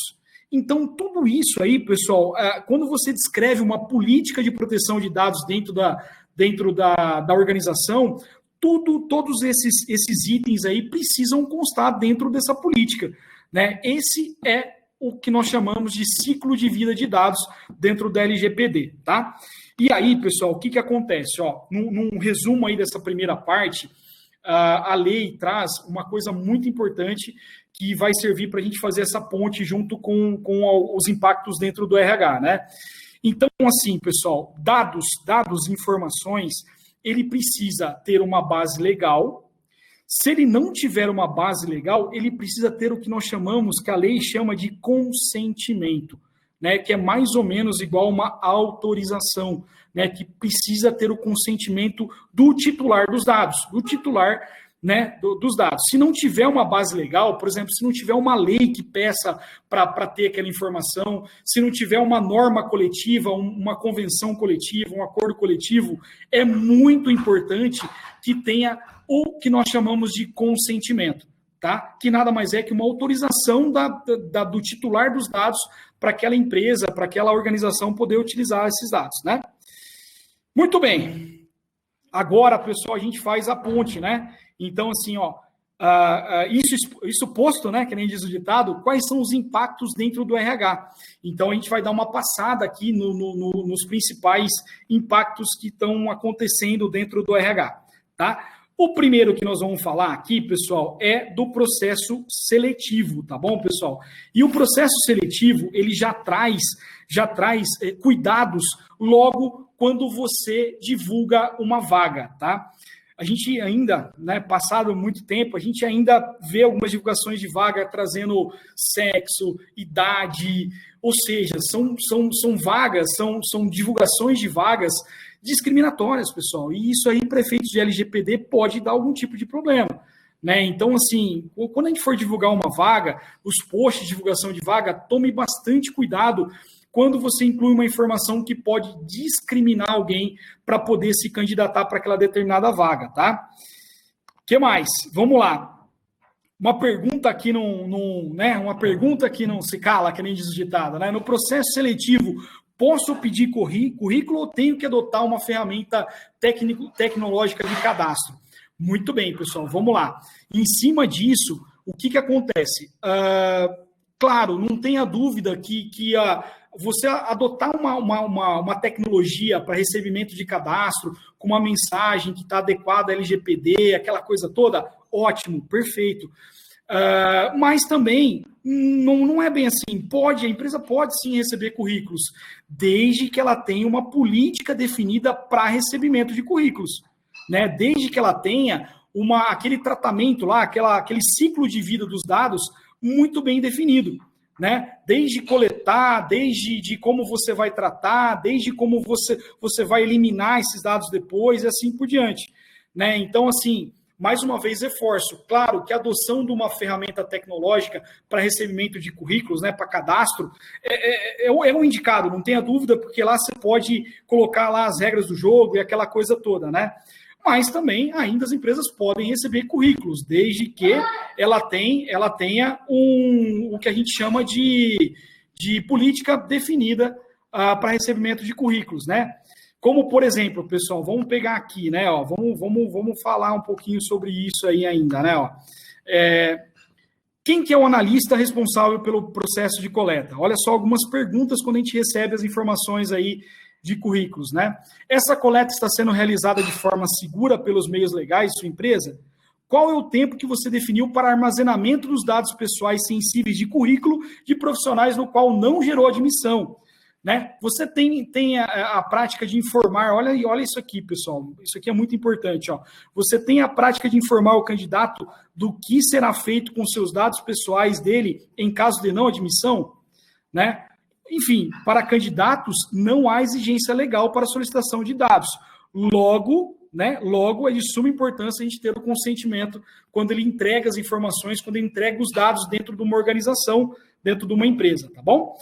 Então, tudo isso aí, pessoal, quando você descreve uma política de proteção de dados dentro da organização, todos esses itens aí precisam constar dentro dessa política, né? Esse é o que nós chamamos de ciclo de vida de dados dentro da LGPD, tá? E aí, pessoal, o que acontece? Ó, num resumo aí dessa primeira parte, a lei traz uma coisa muito importante que vai servir para a gente fazer essa ponte junto com os impactos dentro do RH, né? Então, assim, pessoal, dados, informações, ele precisa ter uma base legal. Se ele não tiver uma base legal, ele precisa ter o que nós chamamos, que a lei chama de consentimento, né? Que é mais ou menos igual a uma autorização, né? Que precisa ter o consentimento do titular dos dados, né, dos dados. Se não tiver uma base legal, por exemplo, se não tiver uma lei que peça para ter aquela informação, se não tiver uma norma coletiva, uma convenção coletiva, um acordo coletivo, é muito importante que tenha o que nós chamamos de consentimento, tá? Que nada mais é que uma autorização do titular dos dados para aquela empresa, para aquela organização poder utilizar esses dados, né? Muito bem. Agora, pessoal, a gente faz a ponte, né? Então, assim, isso posto, né, que nem diz o ditado, quais são os impactos dentro do RH? Então, a gente vai dar uma passada aqui nos principais impactos que estão acontecendo dentro do RH, tá? O primeiro que nós vamos falar aqui, pessoal, é do processo seletivo, tá bom, pessoal? E o processo seletivo, ele já traz cuidados logo quando você divulga uma vaga, tá? A gente ainda, né, passado muito tempo, a gente ainda vê algumas divulgações de vaga trazendo sexo, idade, ou seja, são vagas, são divulgações de vagas discriminatórias, pessoal. E isso aí, para efeitos de LGPD, pode dar algum tipo de problema, né? Então, assim, quando a gente for divulgar uma vaga, os posts de divulgação de vaga, tome bastante cuidado quando você inclui uma informação que pode discriminar alguém para poder se candidatar para aquela determinada vaga, tá? O que mais? Vamos lá. Uma pergunta que uma pergunta que não se cala, que nem diz o ditado, né? No processo seletivo, posso pedir currículo ou tenho que adotar uma ferramenta tecnológica de cadastro? Muito bem, pessoal, vamos lá. Em cima disso, o que acontece? Claro, não tenha dúvida que você adotar uma tecnologia para recebimento de cadastro, com uma mensagem que está adequada à LGPD, aquela coisa toda, ótimo, perfeito. Mas também não é bem assim. A empresa pode sim receber currículos, desde que ela tenha uma política definida para recebimento de currículos, né? Desde que ela tenha aquele tratamento lá, aquele ciclo de vida dos dados muito bem definido, né? Desde coletar, desde de como você vai tratar, desde como você vai eliminar esses dados depois e assim por diante, né? Então, assim, mais uma vez reforço, claro que a adoção de uma ferramenta tecnológica para recebimento de currículos, né, para cadastro, é um indicado, não tenha dúvida, porque lá você pode colocar lá as regras do jogo e aquela coisa toda, né? Mas também ainda as empresas podem receber currículos, desde que ela tenha o que a gente chama de política definida para recebimento de currículos, né? Como, por exemplo, pessoal, vamos pegar aqui, né? Vamos falar um pouquinho sobre isso aí ainda, né? Quem que é o analista responsável pelo processo de coleta? Olha só algumas perguntas quando a gente recebe as informações aí de currículos, né? Essa coleta está sendo realizada de forma segura pelos meios legais de sua empresa? Qual é o tempo que você definiu para armazenamento dos dados pessoais sensíveis de currículo de profissionais no qual não gerou admissão? Né? Você tem a prática de informar, olha isso aqui, pessoal, isso aqui é muito importante, ó. Você tem a prática de informar o candidato do que será feito com seus dados pessoais dele em caso de não admissão, né? Enfim, para candidatos não há exigência legal para solicitação de dados. Logo, é de suma importância a gente ter o consentimento quando ele entrega as informações, quando ele entrega os dados dentro de uma organização, dentro de uma empresa, tá bom?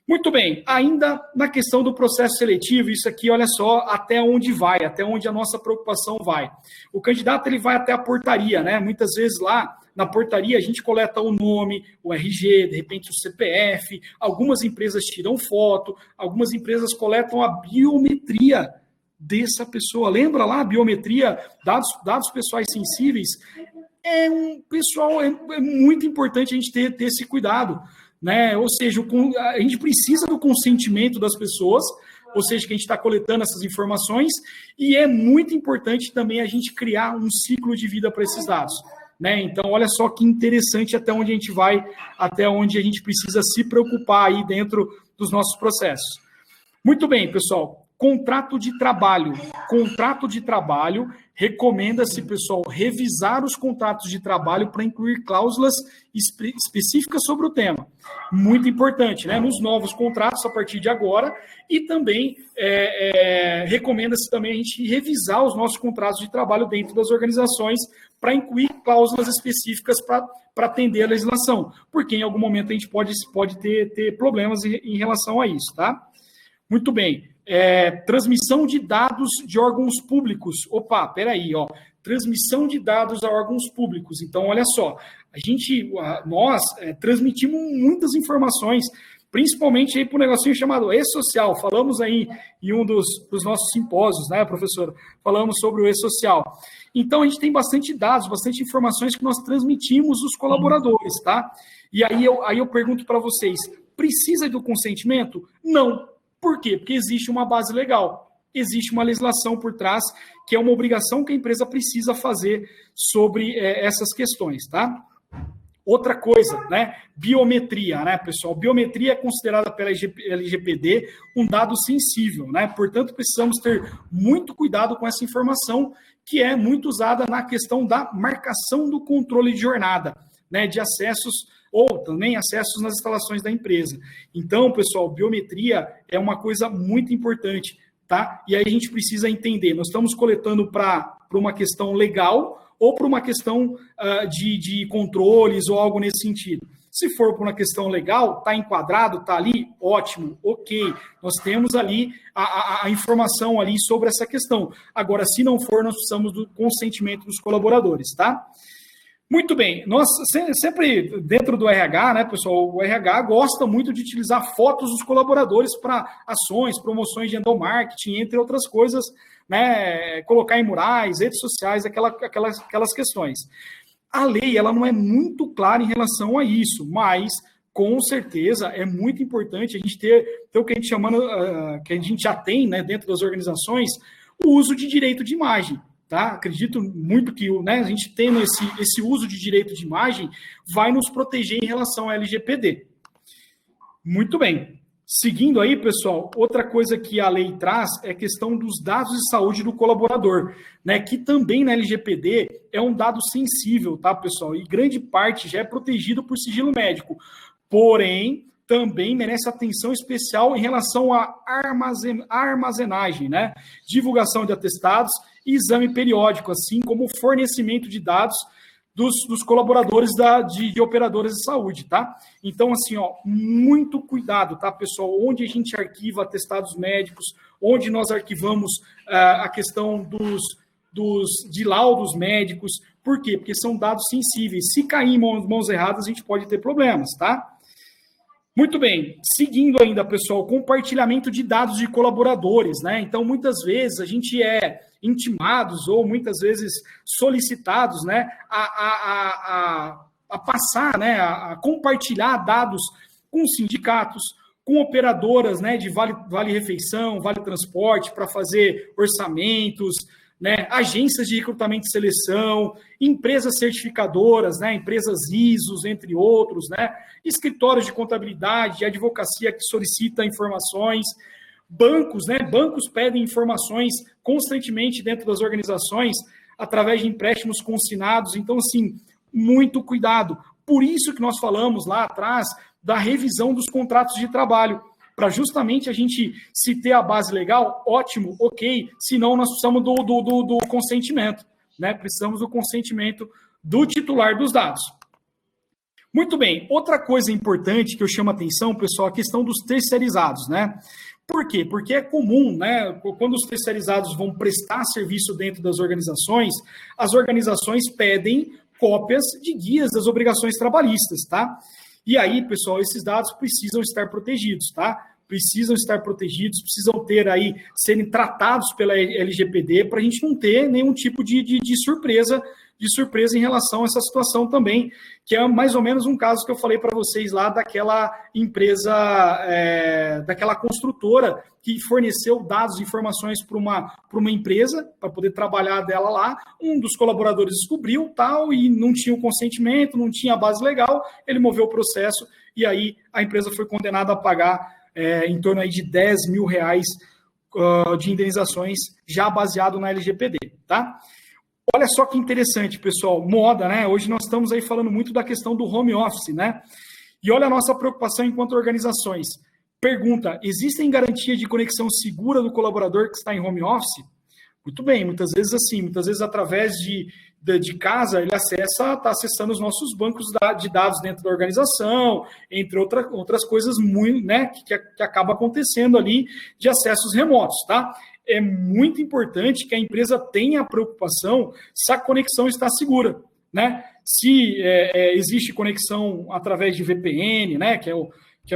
Muito bem, ainda na questão do processo seletivo, isso aqui, olha só, até onde vai, até onde a nossa preocupação vai. O candidato, ele vai até a portaria, né? Muitas vezes lá, na portaria, a gente coleta o nome, o RG, de repente o CPF, algumas empresas tiram foto, algumas empresas coletam a biometria dessa pessoa. Lembra lá, biometria, dados pessoais sensíveis? Pessoal, é muito importante a gente ter esse cuidado, né? Ou seja, a gente precisa do consentimento das pessoas, ou seja, que a gente está coletando essas informações, e é muito importante também a gente criar um ciclo de vida para esses dados, né? Então, olha só que interessante até onde a gente vai, até onde a gente precisa se preocupar aí dentro dos nossos processos. Muito bem, pessoal. Contrato de trabalho. Contrato de trabalho, recomenda-se, pessoal, revisar os contratos de trabalho para incluir cláusulas específicas sobre o tema. Muito importante, né? Nos novos contratos, a partir de agora, e também recomenda-se também a gente revisar os nossos contratos de trabalho dentro das organizações para incluir cláusulas específicas para atender a legislação, porque em algum momento a gente pode ter problemas em relação a isso, tá? Muito bem. Transmissão de dados de órgãos públicos. Opa, peraí, ó. Transmissão de dados a órgãos públicos. Então, olha só, nós transmitimos muitas informações, principalmente aí para um negocinho chamado e-social. Falamos aí em um dos nossos simpósios, né, professor? Falamos sobre o e-social. Então, a gente tem bastante dados, bastante informações que nós transmitimos aos colaboradores, tá? E aí eu pergunto para vocês, precisa do consentimento? Não. Por quê? Porque existe uma base legal. Existe uma legislação por trás, que é uma obrigação que a empresa precisa fazer sobre essas questões, tá? Outra coisa, né? Biometria, né, pessoal? Biometria é considerada pela LGPD um dado sensível, né? Portanto, precisamos ter muito cuidado com essa informação, que é muito usada na questão da marcação do controle de jornada, né? De acessos ou também acessos nas instalações da empresa. Então, pessoal, biometria é uma coisa muito importante, tá? E aí a gente precisa entender, nós estamos coletando para uma questão legal ou para uma questão de controles ou algo nesse sentido. Se for para uma questão legal, está enquadrado, está ali, ótimo, ok. Nós temos ali a informação ali sobre essa questão. Agora, se não for, nós precisamos do consentimento dos colaboradores, tá? Muito bem, nós sempre dentro do RH, né, pessoal, o RH gosta muito de utilizar fotos dos colaboradores para ações, promoções de endomarketing, entre outras coisas, né, colocar em murais, redes sociais, aquelas questões. A lei, ela não é muito clara em relação a isso, mas com certeza é muito importante a gente ter o que a gente chama, que a gente já tem, né, dentro das organizações, o uso de direito de imagem. Tá? Acredito muito que, né, a gente tendo esse uso de direito de imagem vai nos proteger em relação à LGPD. Muito bem. Seguindo aí, pessoal, outra coisa que a lei traz é a questão dos dados de saúde do colaborador, né, que também na LGPD é um dado sensível, tá, pessoal? E grande parte já é protegido por sigilo médico. Porém, também merece atenção especial em relação à armazenagem, né? Divulgação de atestados e exame periódico, assim como o fornecimento de dados dos colaboradores de operadoras de saúde, tá? Então, assim, ó, muito cuidado, tá, pessoal? Onde a gente arquiva atestados médicos, onde nós arquivamos a questão de laudos médicos. Por quê? Porque são dados sensíveis. Se cair em mãos erradas, a gente pode ter problemas, tá? Muito bem, seguindo ainda, pessoal, compartilhamento de dados de colaboradores, né? Então, muitas vezes a gente é intimados ou muitas vezes solicitados, né, a passar, né, a compartilhar dados com sindicatos, com operadoras, né, de vale-refeição, vale-transporte, para fazer orçamentos, né, agências de recrutamento e seleção, empresas certificadoras, né, empresas ISOs, entre outros, né, escritórios de contabilidade, de advocacia que solicita informações, bancos, né, bancos pedem informações constantemente dentro das organizações através de empréstimos consignados. Então, assim, muito cuidado. Por isso que nós falamos lá atrás da revisão dos contratos de trabalho, para justamente a gente, se ter a base legal, ótimo, ok, senão nós precisamos do consentimento, né? Precisamos do consentimento do titular dos dados. Muito bem, outra coisa importante que eu chamo a atenção, pessoal, a questão dos terceirizados, né? Por quê? Porque é comum, né, quando os terceirizados vão prestar serviço dentro das organizações, as organizações pedem cópias de guias das obrigações trabalhistas, tá? E aí, pessoal, esses dados precisam estar protegidos, tá? Precisam estar protegidos, precisam ter aí, serem tratados pela LGPD para a gente não ter nenhum tipo de surpresa em relação a essa situação também, que é mais ou menos um caso que eu falei para vocês lá daquela empresa, daquela construtora que forneceu dados e informações para uma empresa, para poder trabalhar dela lá. Um dos colaboradores descobriu tal e não tinha o consentimento, não tinha a base legal, ele moveu o processo e aí a empresa foi condenada a pagar em torno aí de R$10 mil de indenizações já baseado na LGPD, tá? Olha só que interessante, pessoal, moda, né? Hoje nós estamos aí falando muito da questão do home office, né? E olha a nossa preocupação enquanto organizações. Pergunta, existem garantia de conexão segura do colaborador que está em home office? Muito bem, muitas vezes assim, muitas vezes através de casa, ele está acessando os nossos bancos de dados dentro da organização, entre outras coisas muito, né, que acaba acontecendo ali de acessos remotos, tá? É muito importante que a empresa tenha a preocupação se a conexão está segura, né? Se existe conexão através de VPN, né, que é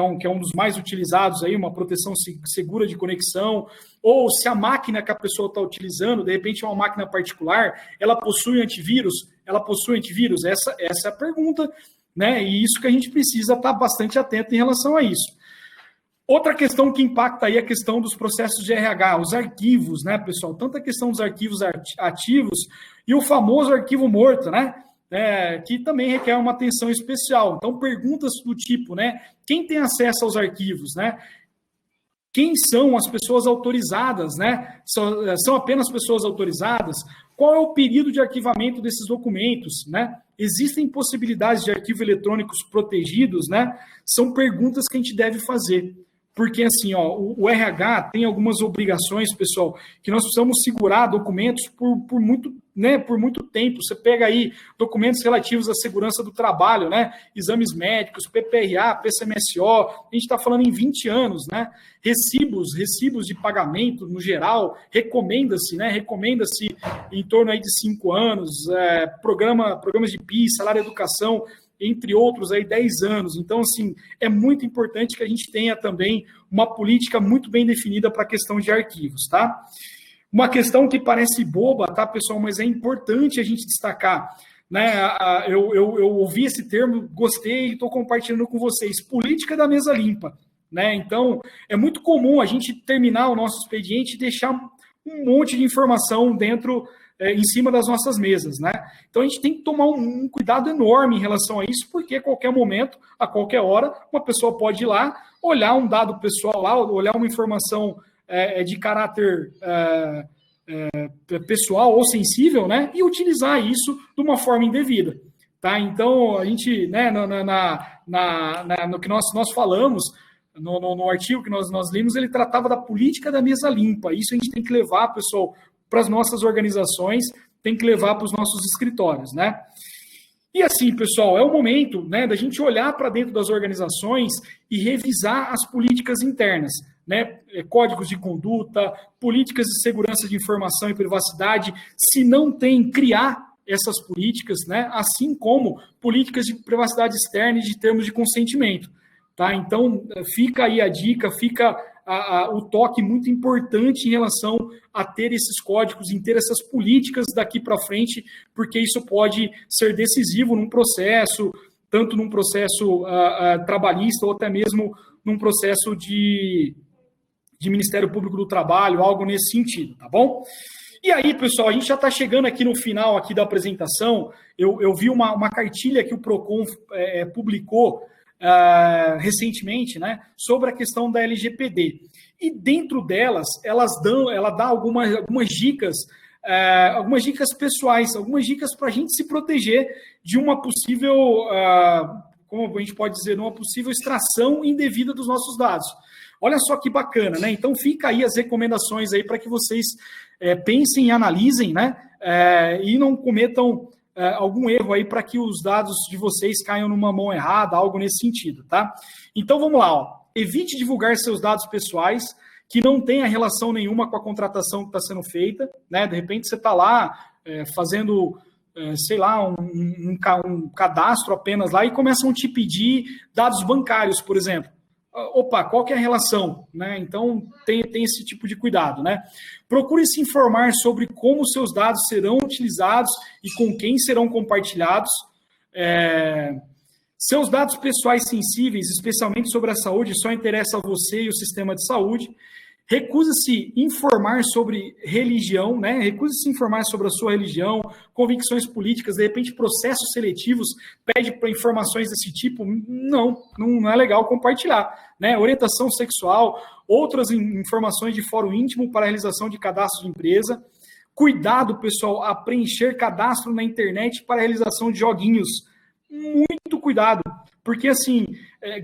um dos mais utilizados aí, uma proteção segura de conexão, ou se a máquina que a pessoa está utilizando, de repente é uma máquina particular, ela possui antivírus? Essa é a pergunta, né? E isso que a gente precisa estar bastante atento em relação a isso. Outra questão que impacta aí é a questão dos processos de RH, os arquivos, né, pessoal? Tanto a questão dos arquivos ativos e o famoso arquivo morto, né? Que também requer uma atenção especial. Então, perguntas do tipo, né? Quem tem acesso aos arquivos, né? Quem são as pessoas autorizadas, né? São apenas pessoas autorizadas? Qual é o período de arquivamento desses documentos, né? Existem possibilidades de arquivo eletrônicos protegidos, né? São perguntas que a gente deve fazer. Porque, assim, ó, o RH tem algumas obrigações, pessoal, que nós precisamos segurar documentos por muito tempo. Você pega aí documentos relativos à segurança do trabalho, né? Exames médicos, PPRA, PCMSO, a gente está falando em 20 anos, né? Recibos de pagamento, no geral, recomenda-se em torno aí de 5 anos, programas de PIS, salário e educação, entre outros, aí 10 anos. Então, assim, é muito importante que a gente tenha também uma política muito bem definida para a questão de arquivos, tá? Uma questão que parece boba, tá, pessoal, mas é importante a gente destacar, né? Eu ouvi esse termo, gostei e estou compartilhando com vocês. Política da mesa limpa, né? Então, é muito comum a gente terminar o nosso expediente e deixar um monte de informação dentro em cima das nossas mesas, né? Então a gente tem que tomar um cuidado enorme em relação a isso, porque a qualquer momento, a qualquer hora, uma pessoa pode ir lá, olhar um dado pessoal lá, olhar uma informação de caráter pessoal ou sensível, né? E utilizar isso de uma forma indevida, tá? Então a gente, né, no que nós falamos, no artigo que nós lemos, ele tratava da política da mesa limpa. Isso a gente tem que levar, pessoal, para as nossas organizações, tem que levar para os nossos escritórios, né? E assim, pessoal, é o momento, né, da gente olhar para dentro das organizações e revisar as políticas internas, né? Códigos de conduta, políticas de segurança de informação e privacidade. Se não tem, criar essas políticas, né? Assim como políticas de privacidade externa e de termos de consentimento, tá? Então, fica aí a dica, fica o toque muito importante em relação a ter esses códigos, em ter essas políticas daqui para frente, porque isso pode ser decisivo num processo, tanto num processo trabalhista ou até mesmo num processo de Ministério Público do Trabalho, algo nesse sentido, tá bom? E aí, pessoal, a gente já está chegando aqui no final aqui da apresentação. Eu vi uma cartilha que o PROCON publicou recentemente, né, sobre a questão da LGPD. E dentro delas, ela dá algumas dicas pessoais, algumas dicas para a gente se proteger de uma possível, como a gente pode dizer, uma possível extração indevida dos nossos dados. Olha só que bacana, né? Então fica aí as recomendações aí para que vocês pensem e analisem, né? E não cometam algum erro aí para que os dados de vocês caiam numa mão errada, algo nesse sentido, tá? Então vamos lá, ó. Evite divulgar seus dados pessoais que não tenha relação nenhuma com a contratação que está sendo feita, né? De repente você está lá fazendo, sei lá, um cadastro apenas lá e começam a te pedir dados bancários, por exemplo. Opa, qual que é a relação? Né? Então, tem esse tipo de cuidado, né? Procure se informar sobre como seus dados serão utilizados e com quem serão compartilhados. Seus dados pessoais sensíveis, especialmente sobre a saúde, só interessam a você e o sistema de saúde. Recusa-se informar sobre religião, né? Recusa-se informar sobre a sua religião, convicções políticas, de repente processos seletivos, pede para informações desse tipo, não é legal compartilhar, né? Orientação sexual, outras informações de fórum íntimo para a realização de cadastro de empresa. Cuidado, pessoal, a preencher cadastro na internet para a realização de joguinhos. Muito cuidado, porque assim,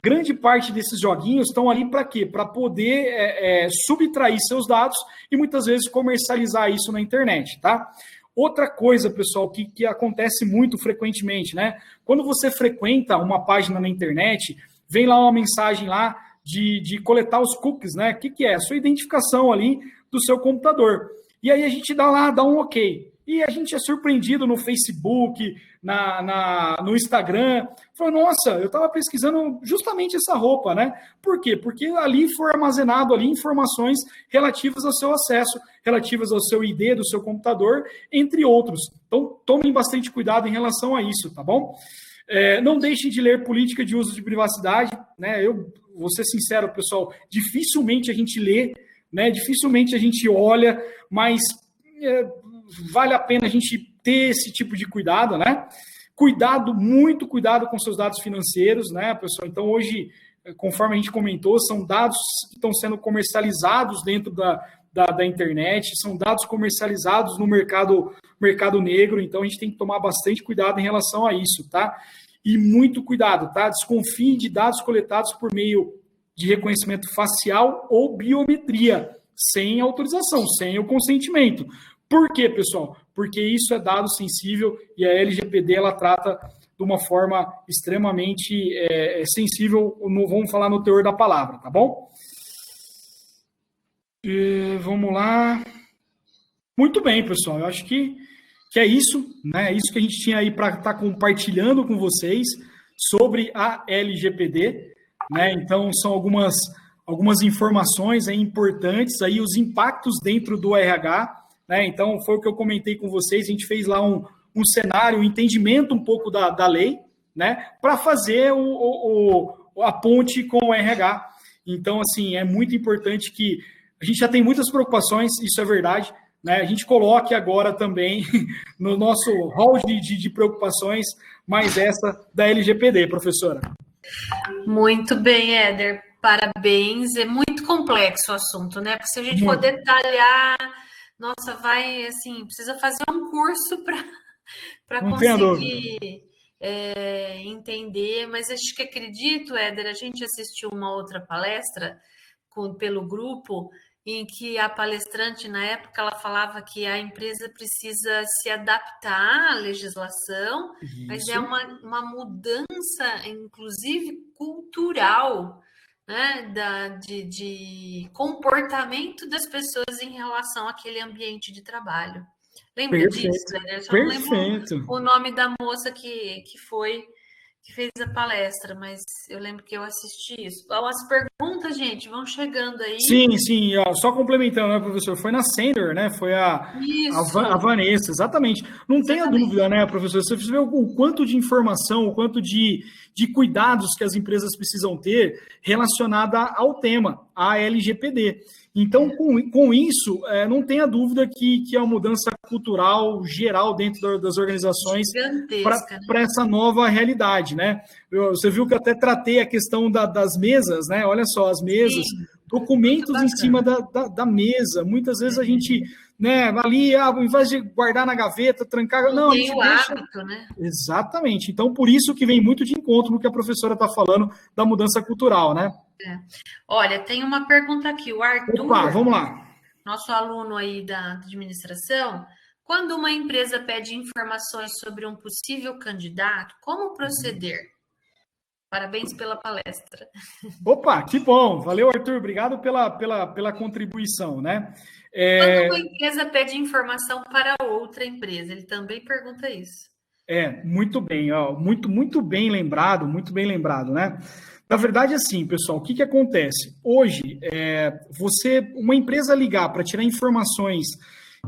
grande parte desses joguinhos estão ali para quê? Para poder subtrair seus dados e muitas vezes comercializar isso na internet, tá? Outra coisa, pessoal, que acontece muito frequentemente, né? Quando você frequenta uma página na internet, vem lá uma mensagem lá de coletar os cookies, né? O que é? A sua identificação ali do seu computador. E aí a gente dá um ok. E a gente é surpreendido no Facebook, no Instagram. Fala, nossa, eu estava pesquisando justamente essa roupa, né? Por quê? Porque ali foi armazenado ali informações relativas ao seu acesso, relativas ao seu ID do seu computador, entre outros. Então, tomem bastante cuidado em relação a isso, tá bom? Não deixem de ler política de uso de privacidade, né? Eu vou ser sincero, pessoal, dificilmente a gente lê, né? Dificilmente a gente olha, mas vale a pena a gente ter esse tipo de cuidado, né? Muito cuidado com seus dados financeiros, né, pessoal? Então, hoje, conforme a gente comentou, são dados que estão sendo comercializados dentro da internet, são dados comercializados no mercado negro, então a gente tem que tomar bastante cuidado em relação a isso, tá? E muito cuidado, tá? Desconfie de dados coletados por meio de reconhecimento facial ou biometria, sem autorização, sem o consentimento. Por quê, pessoal? Porque isso é dado sensível e a LGPD ela trata de uma forma extremamente sensível, vamos falar no teor da palavra, tá bom? Vamos lá. Muito bem, pessoal. Eu acho que é isso, né? É isso que a gente tinha aí para estar compartilhando com vocês sobre a LGPD, né? Então, são algumas informações aí importantes, aí os impactos dentro do RH, né? Então, foi o que eu comentei com vocês, a gente fez lá um cenário, um entendimento um pouco da lei, né? Para fazer a ponte com o RH. Então, assim, é muito importante que a gente já tem muitas preocupações, isso é verdade, né? A gente coloque agora também no nosso hall de preocupações, mais essa da LGPD, professora. Muito bem, Éder, parabéns. É muito complexo o assunto, né? Porque se a gente for detalhar, nossa, vai, assim, precisa fazer um curso para conseguir entender, mas acho que acredito, Éder, a gente assistiu uma outra palestra pelo grupo, em que a palestrante, na época, ela falava que a empresa precisa se adaptar à legislação, mas é uma mudança, inclusive, cultural, né, de comportamento das pessoas em relação àquele ambiente de trabalho. Lembra disso, né? Eu só não lembro o nome da moça que fez a palestra, mas eu lembro que eu assisti isso. As perguntas, gente, vão chegando aí. Sim. Só complementando, né, professor? Foi na Sender, né? Foi a Vanessa, exatamente. Não tenha dúvida, né, professor? Você vê o quanto de informação, o quanto de cuidados que as empresas precisam ter relacionada ao tema, a LGPD. Então, com isso, não tenha dúvida que é uma mudança cultural geral dentro das organizações para essa nova realidade, né? Você viu que eu até tratei a questão das mesas, né? Olha só, as mesas, documentos em cima da mesa. Muitas vezes a gente, né, ali, ao invés de guardar na gaveta, trancar... Não, a gente deixa... hábito, né? Exatamente. Então, por isso que vem muito de encontro no que a professora está falando da mudança cultural, né? Olha, tem uma pergunta aqui, o Arthur. Opa, vamos lá. Nosso aluno aí da administração. Quando uma empresa pede informações sobre um possível candidato, como proceder? Parabéns pela palestra. Opa, que bom. Valeu, Arthur. Obrigado pela contribuição, né? Quando uma empresa pede informação para outra empresa, ele também pergunta isso. Muito bem, muito bem lembrado, né? Na verdade, assim, pessoal, o que acontece? Hoje, uma empresa ligar para tirar informações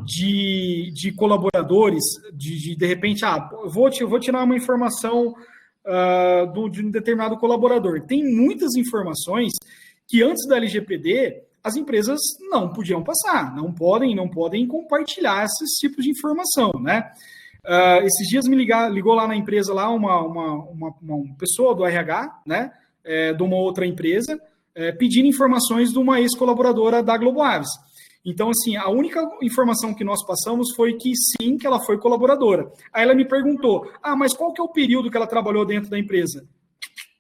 de colaboradores, de repente, vou tirar uma informação de um determinado colaborador. Tem muitas informações que antes da LGPD as empresas não podiam passar, não podem compartilhar esses tipos de informação, né? Esses dias ligou lá na empresa lá uma pessoa do RH, né? De uma outra empresa, pedindo informações de uma ex-colaboradora da Globo Aves. Então, assim, a única informação que nós passamos foi que sim, que ela foi colaboradora. Aí ela me perguntou, mas qual que é o período que ela trabalhou dentro da empresa?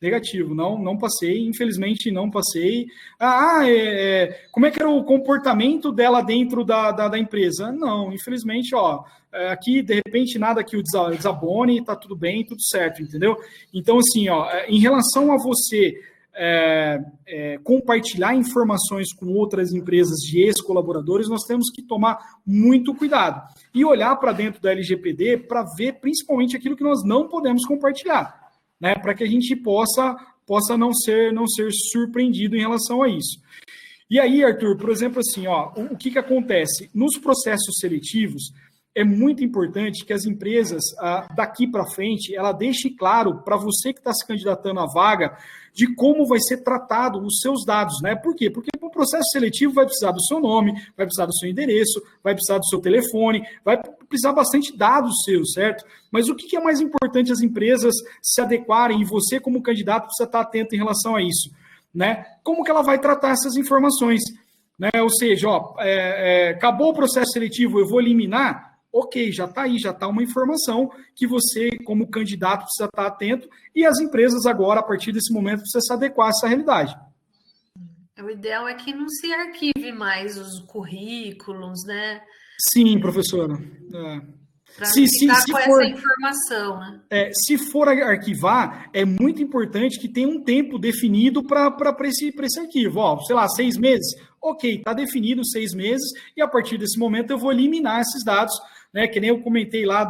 Negativo, não passei, infelizmente não passei. Como é que era o comportamento dela dentro da empresa? Não, infelizmente, aqui, de repente, nada que o desabone, está tudo bem, tudo certo, entendeu? Então, assim, em relação a você compartilhar informações com outras empresas de ex-colaboradores, nós temos que tomar muito cuidado e olhar para dentro da LGPD para ver principalmente aquilo que nós não podemos compartilhar, né? Para que a gente possa não ser surpreendido em relação a isso. E aí, Arthur, por exemplo, assim, o que acontece? Nos processos seletivos, é muito importante que as empresas, daqui para frente, ela deixe claro para você que está se candidatando à vaga de como vai ser tratado os seus dados, né? Por quê? Porque o processo seletivo vai precisar do seu nome, vai precisar do seu endereço, vai precisar do seu telefone, vai precisar bastante dados seus, certo? Mas o que é mais importante as empresas se adequarem e você, como candidato, precisa estar atento em relação a isso, né? Como que ela vai tratar essas informações, né? Ou seja, acabou o processo seletivo, eu vou eliminar. Ok, já está aí, já está uma informação que você, como candidato, precisa estar atento e as empresas agora, a partir desse momento, precisam se adequar a essa realidade. O ideal é que não se arquive mais os currículos, né? Sim, professora. Para ficar com essa informação, né? Se for arquivar, é muito importante que tenha um tempo definido para esse arquivo. Sei lá, 6 meses. Ok, está definido 6 meses e a partir desse momento eu vou eliminar esses dados, né? Que nem eu comentei lá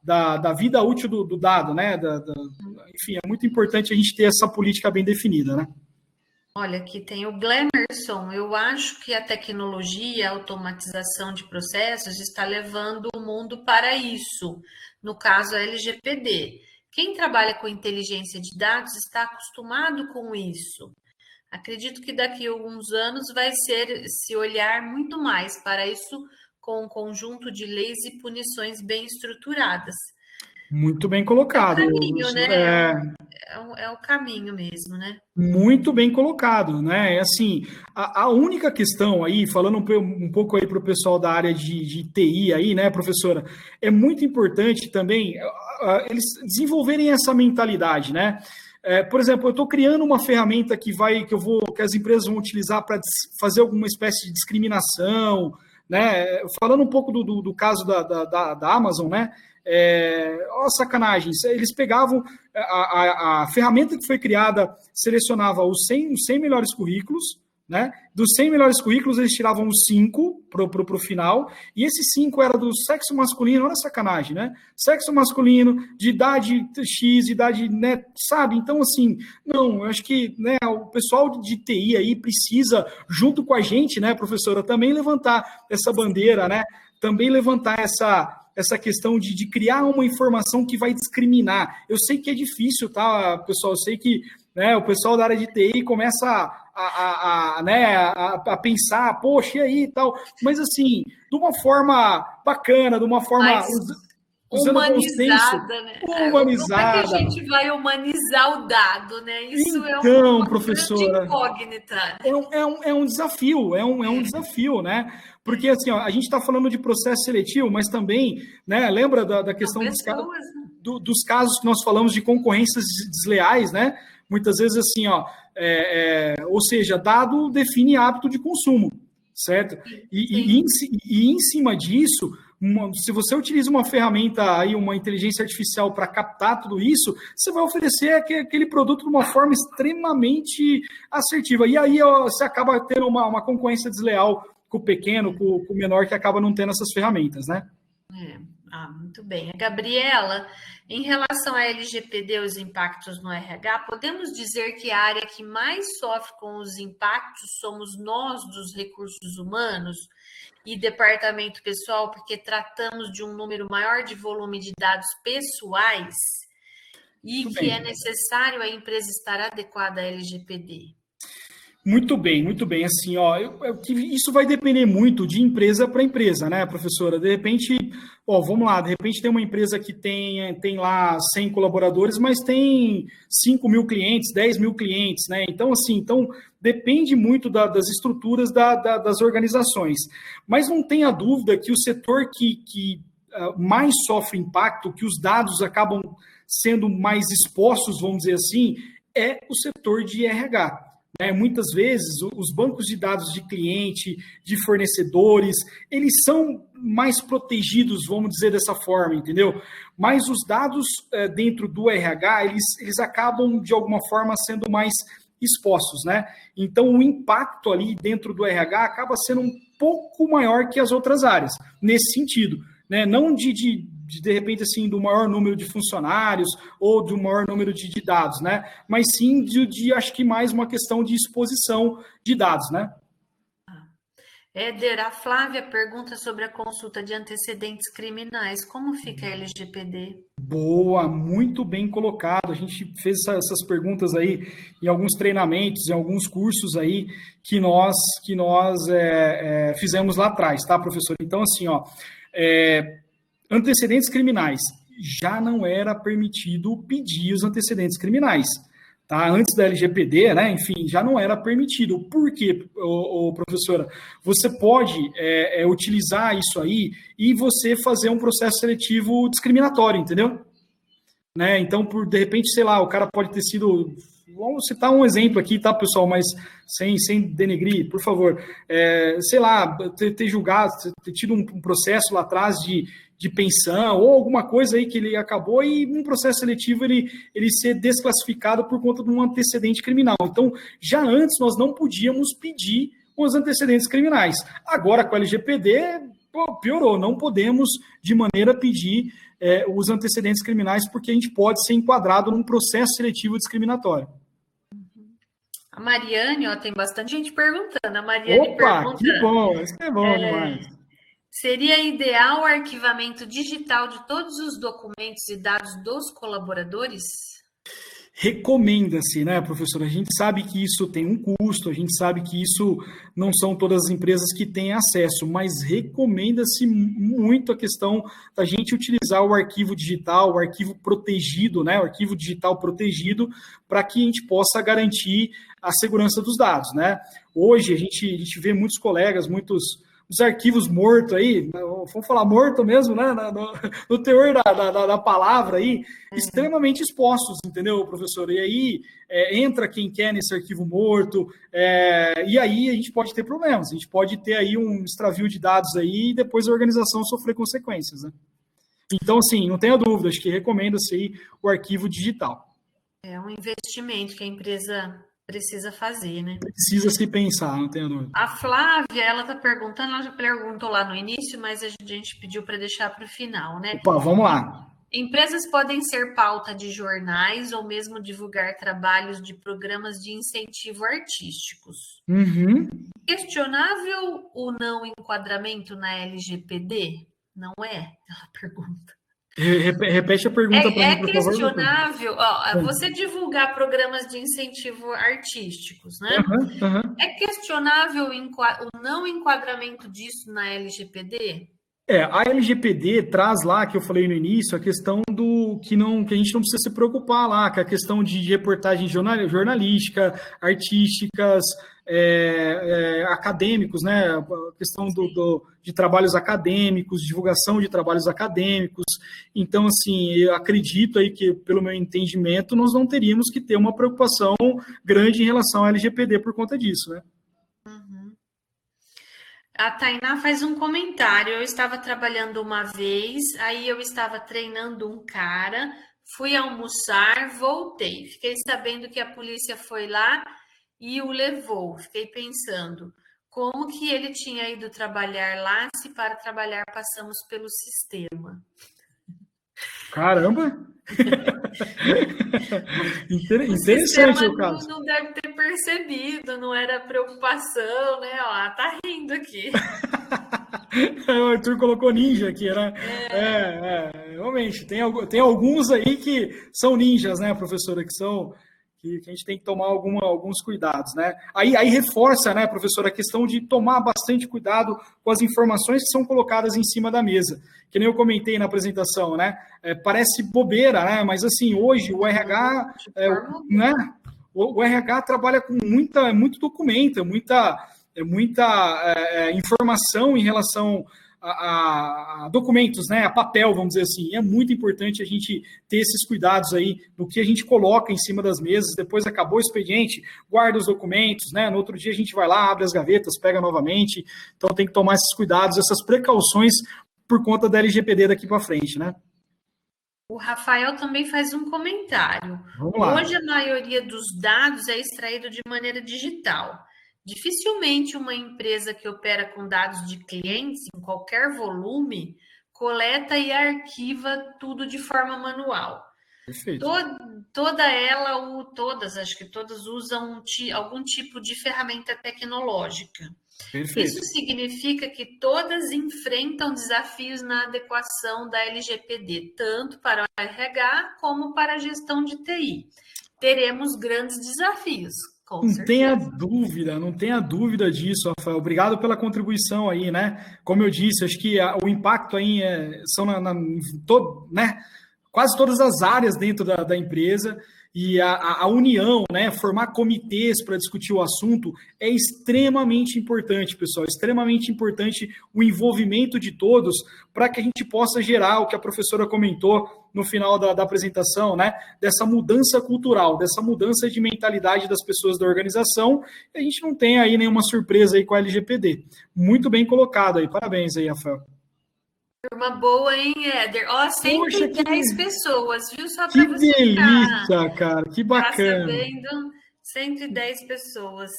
da vida útil do dado, né? Enfim, é muito importante a gente ter essa política bem definida, né? Olha, aqui tem o Glemerson. Eu acho que a tecnologia, a automatização de processos está levando o mundo para isso. No caso, a LGPD. Quem trabalha com inteligência de dados está acostumado com isso. Acredito que daqui a alguns anos vai se olhar muito mais para isso com um conjunto de leis e punições bem estruturadas. Muito bem colocado. É o caminho, né? É o caminho mesmo, né? Muito bem colocado, né? Assim, a única questão aí, falando um pouco aí para o pessoal da área de TI aí, né, professora, é muito importante também eles desenvolverem essa mentalidade, né? Por exemplo, eu estou criando uma ferramenta que as empresas vão utilizar para fazer alguma espécie de discriminação, né? Falando um pouco do caso da Amazon, né? Sacanagem, eles pegavam a ferramenta que foi criada, selecionava os 100 melhores currículos, né? Dos 100 melhores currículos, eles tiravam os 5 pro final, e esses 5 eram do sexo masculino, olha a sacanagem, né? Sexo masculino, de idade X, idade, né? Sabe? Então, assim, não, eu acho que, né, o pessoal de TI aí precisa, junto com a gente, né, professora, também levantar essa bandeira, né? Também levantar essa questão de criar uma informação que vai discriminar. Eu sei que é difícil, tá, pessoal? Eu sei que, né, o pessoal da área de TI começa a pensar, poxa, e aí e tal, mas assim, de uma forma bacana, de uma forma usando humanizada, né? Humanizada. Como é que a gente vai humanizar o dado, né? Isso então, é uma professora, incógnita. É um desafio, um desafio, né? Porque assim, a gente está falando de processo seletivo, mas também, né? Lembra da questão dos casos que nós falamos de concorrências desleais, né? Muitas vezes assim, ou seja, dado define hábito de consumo, certo? E em cima disso, se você utiliza uma ferramenta aí, uma inteligência artificial para captar tudo isso, você vai oferecer aquele produto de uma forma extremamente assertiva. E aí você acaba tendo uma concorrência desleal com o pequeno, com o menor, que acaba não tendo essas ferramentas, né? Muito bem. A Gabriela, em relação à LGPD, os impactos no RH, podemos dizer que a área que mais sofre com os impactos somos nós dos recursos humanos e departamento pessoal, porque tratamos de um número maior de volume de dados pessoais e muito que bem. É necessário a empresa estar adequada à LGPD. Muito bem. Assim, isso vai depender muito de empresa para empresa, né, professora? De repente, vamos lá, de repente tem uma empresa que tem lá 100 colaboradores, mas tem 5 mil clientes, 10 mil clientes, né? Então, assim, depende muito das estruturas das organizações. Mas não tenha dúvida que o setor que mais sofre impacto, que os dados acabam sendo mais expostos, vamos dizer assim, é o setor de RH. né? Muitas vezes, os bancos de dados de cliente, de fornecedores, eles são mais protegidos, vamos dizer dessa forma, entendeu? Mas os dados dentro do RH, eles acabam, de alguma forma, sendo mais expostos, né? Então, o impacto ali dentro do RH acaba sendo um pouco maior que as outras áreas, nesse sentido, né? Não de repente, assim, do maior número de funcionários ou do maior número de dados, né? Mas sim acho que mais uma questão de exposição de dados, né? Éder, a Flávia pergunta sobre a consulta de antecedentes criminais. Como fica a LGPD? Boa, muito bem colocado. A gente fez essas perguntas aí em alguns treinamentos, em alguns cursos aí que nós fizemos lá atrás, tá, professor? Então, assim, antecedentes criminais. Já não era permitido pedir os antecedentes criminais. Tá? Antes da LGPD, né? Enfim, já não era permitido. Por quê, professora? Você pode utilizar isso aí e você fazer um processo seletivo discriminatório, entendeu? Né? Então, de repente, sei lá, o cara pode ter sido... Vamos citar um exemplo aqui, tá, pessoal? Mas sem denegrir, por favor. Sei lá, ter julgado, ter tido um processo lá atrás de pensão ou alguma coisa aí que ele acabou e um processo seletivo ele ser desclassificado por conta de um antecedente criminal. Então, já antes nós não podíamos pedir os antecedentes criminais. Agora, com a LGPD, piorou. Não podemos, de maneira, pedir os antecedentes criminais porque a gente pode ser enquadrado num processo seletivo discriminatório. A Mariane, tem bastante gente perguntando. A Mariane pergunta... que bom! Isso é bom demais. Seria ideal o arquivamento digital de todos os documentos e dados dos colaboradores? Recomenda-se, né, professora? A gente sabe que isso tem um custo, a gente sabe que isso não são todas as empresas que têm acesso, mas recomenda-se muito a questão da gente utilizar o arquivo digital, o arquivo protegido, né, o arquivo digital protegido, para que a gente possa garantir a segurança dos dados, né? Hoje a gente vê muitos colegas, os arquivos mortos aí, vamos falar morto mesmo, né? No teor da palavra aí, extremamente expostos, entendeu, professor? E aí entra quem quer nesse arquivo morto, e aí a gente pode ter problemas, a gente pode ter aí um extravio de dados aí e depois a organização sofrer consequências, né? Então, assim, não tenha dúvida, acho que recomenda-se aí o arquivo digital. É um investimento que a empresa precisa fazer, né? Precisa se pensar, não tenha dúvida. A Flávia, ela está perguntando, ela já perguntou lá no início, mas a gente pediu para deixar para o final, né? Opa, vamos lá. Empresas podem ser pauta de jornais ou mesmo divulgar trabalhos de programas de incentivo artísticos. Uhum. Questionável o não enquadramento na LGPD? Não é? Ela pergunta. Repete a pergunta para mim, por favor. É questionável, você divulgar programas de incentivo artísticos, né? É questionável o não enquadramento disso na LGPD? A LGPD traz lá, que eu falei no início, a questão do que a gente não precisa se preocupar lá, que é a questão de reportagem jornalística, artísticas, acadêmicos, né? A questão de trabalhos acadêmicos, divulgação de trabalhos acadêmicos. Então, assim, eu acredito aí que, pelo meu entendimento, nós não teríamos que ter uma preocupação grande em relação à LGPD por conta disso, né? A Tainá faz um comentário. Eu estava trabalhando uma vez, aí eu estava treinando um cara, fui almoçar, voltei. Fiquei sabendo que a polícia foi lá e o levou. Fiquei pensando, como que ele tinha ido trabalhar lá, se para trabalhar passamos pelo sistema? Caramba! Interessante o caso. Não deve ter percebido, não era preocupação, né? Tá rindo aqui. O Arthur colocou ninja aqui, né? Realmente, tem alguns aí que são ninjas, né, professora, que a gente tem que tomar alguns cuidados, né? Aí reforça, né, professora, a questão de tomar bastante cuidado com as informações que são colocadas em cima da mesa. Que nem eu comentei na apresentação, né? Parece bobeira, né? Mas assim, hoje o RH, né? O RH trabalha com muito documento, muita informação em relação a documentos, né, a papel, vamos dizer assim. É muito importante a gente ter esses cuidados aí no que a gente coloca em cima das mesas. Depois acabou o expediente, guarda os documentos, né? No outro dia a gente vai lá, abre as gavetas, pega novamente. Então tem que tomar esses cuidados, essas precauções por conta da LGPD daqui para frente, né? O Rafael também faz um comentário. Vamos lá. Hoje a maioria dos dados é extraído de maneira digital. Dificilmente uma empresa que opera com dados de clientes em qualquer volume coleta e arquiva tudo de forma manual. Perfeito. Toda ela ou todas, acho que todas usam algum tipo de ferramenta tecnológica. Perfeito. Isso significa que todas enfrentam desafios na adequação da LGPD, tanto para o RH como para a gestão de TI. Teremos grandes desafios, com Não certeza. tenha dúvida disso, Rafael. Obrigado pela contribuição aí, né? Como eu disse, acho que o impacto aí são né? Quase todas as áreas dentro da empresa, e a união, né, formar comitês para discutir o assunto é extremamente importante, pessoal, extremamente importante o envolvimento de todos para que a gente possa gerar o que a professora comentou no final da apresentação, né, dessa mudança cultural, dessa mudança de mentalidade das pessoas da organização, e a gente não tem aí nenhuma surpresa aí com a LGPD. Muito bem colocado aí, parabéns aí, Rafael. Turma boa, hein, Éder? Ó, 110 Poxa, pessoas, viu? Só que para você delícia, cara, que bacana. sabendo, 110 pessoas.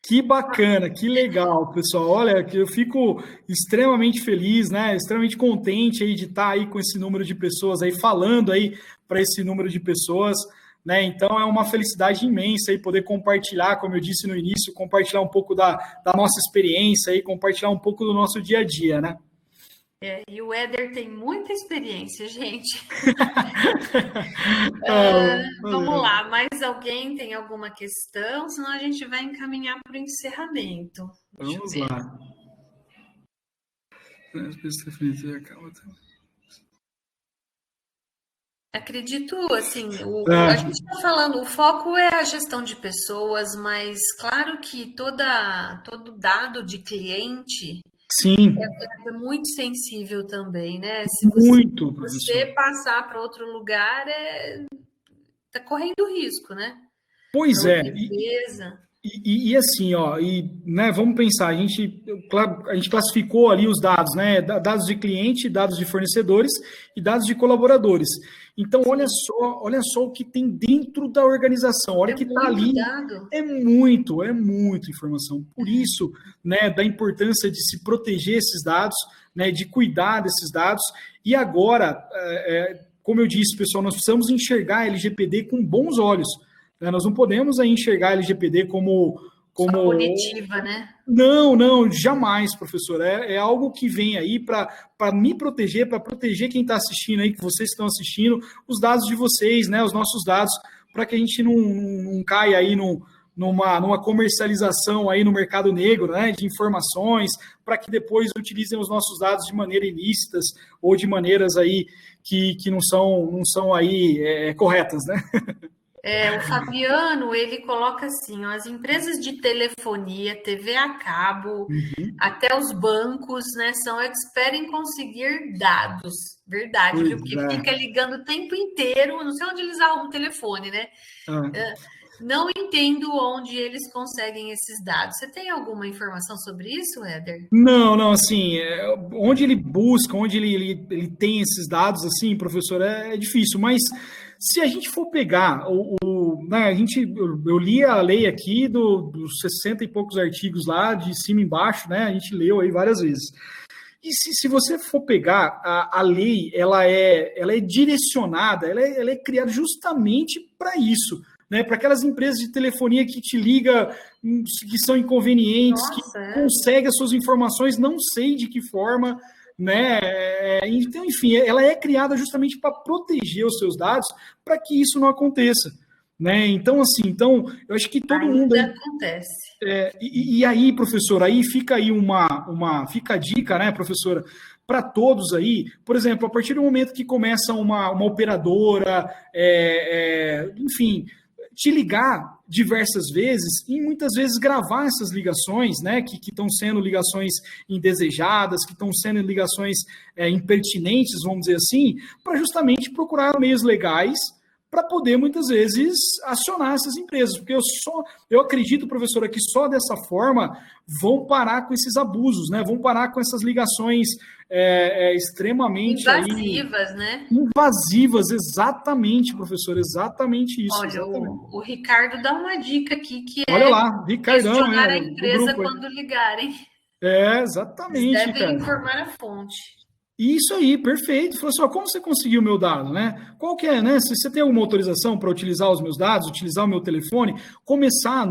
Que bacana, que legal, pessoal. Olha, que eu fico extremamente feliz, né? Extremamente contente aí de estar aí com esse número de pessoas aí, falando aí para esse número de pessoas, né? Então é uma felicidade imensa aí poder compartilhar, como eu disse no início, compartilhar um pouco da nossa experiência aí, compartilhar um pouco do nosso dia a dia, né? E o Éder tem muita experiência, gente. Vamos lá, mais alguém tem alguma questão? Senão a gente vai encaminhar para o encerramento. Vamos lá. Acredito, assim, a gente está falando, o foco é a gestão de pessoas, mas claro que todo dado de cliente Sim. É muito sensível também, né? Se Muito, você passar para outro lugar, tá correndo risco, né? Pois é. E assim, ó, né, vamos pensar, a gente classificou ali os dados, né? Dados de cliente, dados de fornecedores e dados de colaboradores. Então, olha só o que tem dentro da organização. Olha que está ali. Dado. É muita informação. Por isso, né, da importância de se proteger esses dados, né, de cuidar desses dados. E agora, como eu disse, pessoal, nós precisamos enxergar a LGPD com bons olhos. Nós não podemos aí enxergar a LGPD como só punitiva, né? Não, jamais, professor. É algo que vem aí para me proteger, para proteger quem está assistindo aí, que vocês estão assistindo, os dados de vocês, né, os nossos dados, para que a gente não caia aí numa comercialização aí no mercado negro, né, de informações, para que depois utilizem os nossos dados de maneira ilícitas ou de maneiras aí que não são aí corretas, né? O Fabiano, ele coloca assim, ó, as empresas de telefonia, TV a cabo, até os bancos, né, são expert em conseguir dados. Verdade, viu? Porque fica ligando o tempo inteiro, não sei onde eles arrumam o telefone, né? Não entendo onde eles conseguem esses dados. Você tem alguma informação sobre isso, Éder? Não, assim, onde ele busca, onde ele tem esses dados, assim, professor, é difícil, mas se a gente for pegar, né, eu li a lei aqui dos 60 e poucos artigos lá, de cima e embaixo, né, a gente leu aí várias vezes. E se você for pegar, a lei, ela é direcionada, ela é criada justamente para isso, né, para aquelas empresas de telefonia que te ligam, que são inconvenientes, que conseguem as suas informações, não sei de que forma, né? Então, enfim, ela é criada justamente para proteger os seus dados, para que isso não aconteça, né? Então, assim, eu acho que todo mundo aí, acontece. E aí, professora, aí fica aí fica a dica, né, professora, para todos aí, por exemplo, a partir do momento que começa uma operadora, enfim, te ligar diversas vezes e muitas vezes gravar essas ligações, né, que estão sendo ligações indesejadas, que estão sendo ligações impertinentes, vamos dizer assim, para justamente procurar meios legais para poder, muitas vezes, acionar essas empresas. Porque eu acredito, professora, que só dessa forma vão parar com esses abusos, né? Vão parar com essas ligações extremamente... invasivas, né? Invasivas, exatamente, professor, exatamente isso. Olha, exatamente. O Ricardo dá uma dica aqui, que Olha lá, Ricardão, questionar a empresa quando ligarem. Exatamente, Eles devem informar a fonte. Isso aí, perfeito. Falou assim, ó, como você conseguiu o meu dado, né? Qual que é, né? Se você tem alguma autorização para utilizar os meus dados, utilizar o meu telefone, começar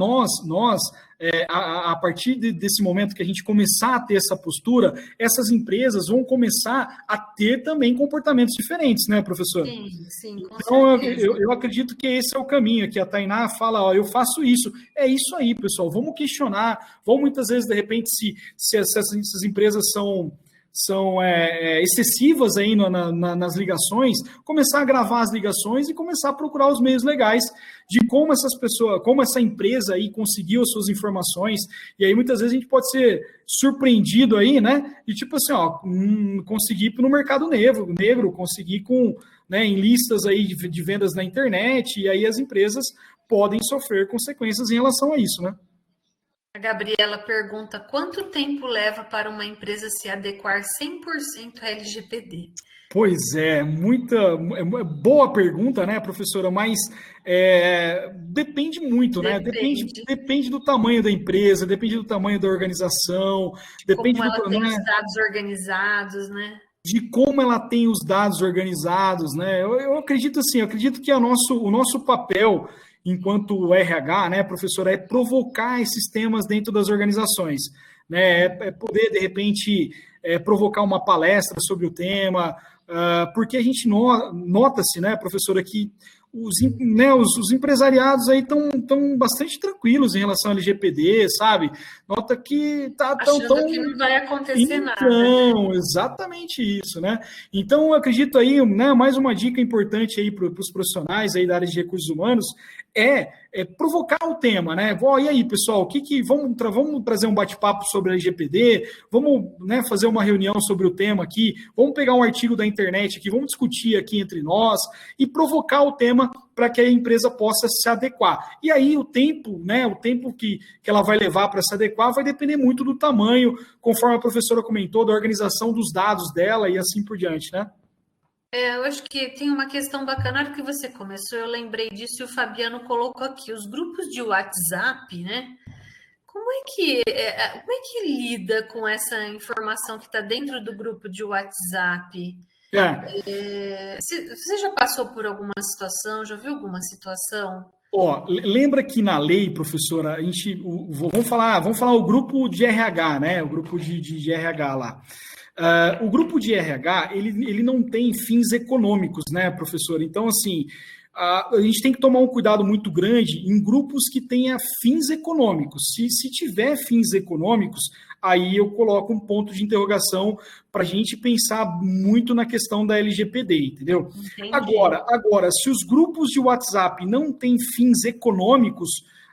a partir desse momento que a gente começar a ter essa postura, essas empresas vão começar a ter também comportamentos diferentes, né, professor? Sim, com então, certeza. eu acredito que esse é o caminho, que a Tainá fala, ó, eu faço isso. É isso aí, pessoal. Vamos questionar, vamos muitas vezes, de repente, se essas empresas são excessivas aí nas ligações, começar a gravar as ligações e começar a procurar os meios legais de como essas pessoas, como essa empresa aí conseguiu as suas informações, e aí muitas vezes a gente pode ser surpreendido aí, né, e tipo assim, ó, conseguir no mercado negro, conseguir em listas aí de vendas na internet, e aí as empresas podem sofrer consequências em relação a isso, né? A Gabriela pergunta: quanto tempo leva para uma empresa se adequar 100% à LGPD? Pois é, boa pergunta, né, professora? Mas depende muito, né? Depende do tamanho da empresa, depende do tamanho da organização, depende como ela tem os dados organizados, né? De como ela tem os dados organizados, né? Eu acredito assim, que o nosso papel enquanto RH, né, professora, é provocar esses temas dentro das organizações, né? É poder, de repente, provocar uma palestra sobre o tema, porque a gente nota-se, né, professora, que os empresariados aí estão bastante tranquilos em relação ao LGPD, sabe? Nota que achando que não vai acontecer nada. Então, exatamente isso, né? Então, eu acredito aí, né, mais uma dica importante aí para os profissionais aí da área de recursos humanos é provocar o tema, né? E aí, pessoal, vamos trazer um bate-papo sobre a LGPD, vamos, né, fazer uma reunião sobre o tema aqui, vamos pegar um artigo da internet aqui, vamos discutir aqui entre nós e provocar o tema para que a empresa possa se adequar. E aí o tempo, né, que ela vai levar para se adequar vai depender muito do tamanho, conforme a professora comentou, da organização dos dados dela e assim por diante, né? Eu acho que tem uma questão bacana. Na hora que você começou, eu lembrei disso e o Fabiano colocou aqui. Os grupos de WhatsApp, né? Como é que lida com essa informação que está dentro do grupo de WhatsApp? Você já passou por alguma situação? Já viu alguma situação? Lembra que na lei, professora, vamos falar o grupo de RH, né? O grupo de RH lá. O grupo de RH, ele não tem fins econômicos, né, professor? Então, assim, a gente tem que tomar um cuidado muito grande em grupos que tenha fins econômicos. Se tiver fins econômicos, aí eu coloco um ponto de interrogação para a gente pensar muito na questão da LGPD, entendeu? Entendi. Agora, se os grupos de WhatsApp não têm fins econômicos,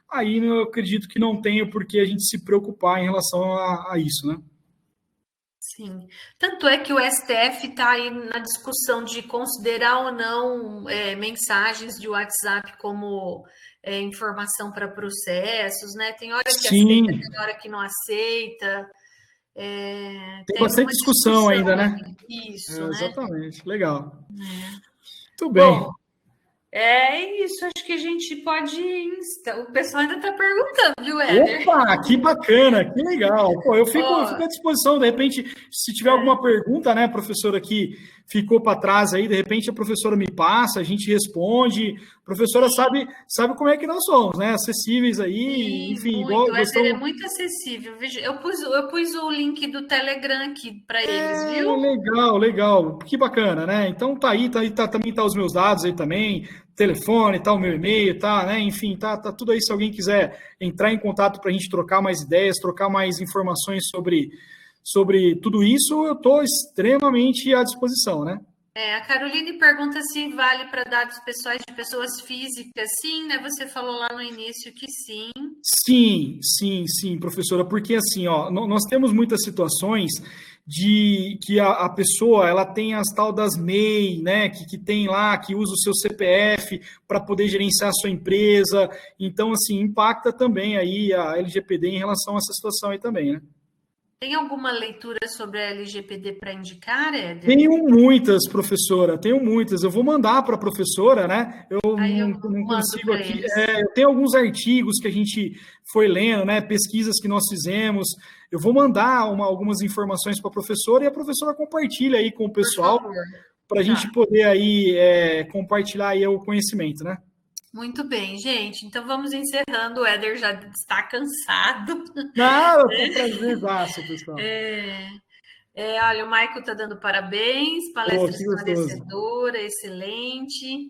aí eu acredito que não tenha por que a gente se preocupar em relação a isso, né? Sim. Tanto é que o STF está aí na discussão de considerar ou não mensagens de WhatsApp como informação para processos, né? Tem hora que Sim. aceita, tem hora que não aceita. Tem bastante discussão ainda, né? Isso, né? Exatamente. Legal. Muito bem. Bom, é isso, acho que a gente pode. O pessoal ainda está perguntando, viu, Éder? Opa, que bacana, que legal. Pô, eu fico à disposição, de repente, se tiver alguma pergunta, né, professora, que ficou para trás aí, de repente a professora me passa, a gente responde. A professora sabe como é que nós somos, né? Acessíveis aí, sim, enfim. muito. O Éder é muito acessível. Eu pus o link do Telegram aqui para eles, viu? Legal. Que bacana, né? Então também tá os meus dados aí também, telefone, tá o meu e-mail, tá, né? Enfim, tá tudo aí se alguém quiser entrar em contato para a gente trocar mais ideias, trocar mais informações sobre tudo isso, eu estou extremamente à disposição, né? A Caroline pergunta se vale para dados pessoais de pessoas físicas. Sim, né? Você falou lá no início que sim. Sim, professora, porque assim, ó, nós temos muitas situações de que a pessoa ela tem as tal das MEI, né? Que tem lá, que usa o seu CPF para poder gerenciar a sua empresa. Então, assim, impacta também aí a LGPD em relação a essa situação aí também, né? Tem alguma leitura sobre a LGPD para indicar, Éder? Tenho muitas, professora, tenho muitas. Eu vou mandar para a professora, né? Eu Aí eu não mando consigo para aqui. eles. Eu tenho alguns artigos que a gente foi lendo, né? Pesquisas que nós fizemos. Eu vou mandar algumas informações para a professora e a professora compartilha aí com o Por pessoal favor. para a Tá. gente poder aí compartilhar aí o conhecimento, né? Muito bem, gente. Então vamos encerrando. O Éder já está cansado. Nada, foi um prazerzaço, pessoal. Olha, o Michael está dando parabéns, Pô, palestra que gostoso. esclarecedora, excelente.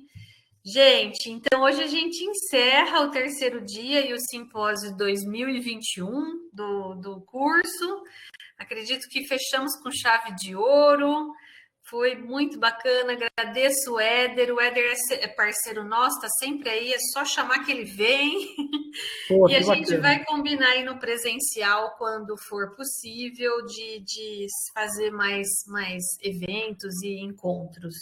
Gente, então hoje a gente encerra o terceiro dia e o simpósio 2021 do curso. Acredito que fechamos com chave de ouro. Foi muito bacana, agradeço o Éder. O Éder é parceiro nosso, está sempre aí, é só chamar que ele vem. Pô, E a que gente bacana. vai combinar aí no presencial, quando for possível, de fazer mais eventos e encontros.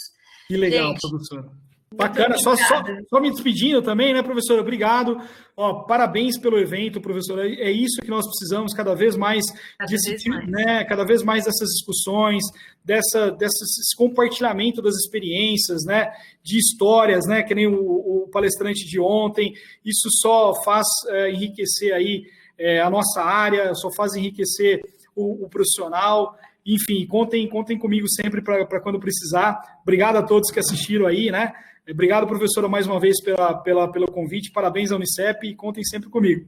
Que legal, Gente, professora. muito Bacana, obrigada. só me despedindo também, né, professora? Obrigado. Ó, parabéns pelo evento, professora. É isso que nós precisamos cada vez mais Cada desse, vez mais. né, cada vez mais dessas discussões, desse compartilhamento das experiências, né, de histórias, né, que nem o palestrante de ontem. Isso só faz enriquecer aí a nossa área, só faz enriquecer o profissional. Enfim, contem comigo sempre para quando precisar. Obrigado a todos que assistiram aí, né? Obrigado, professora, mais uma vez pelo convite. Parabéns à Unicep e contem sempre comigo.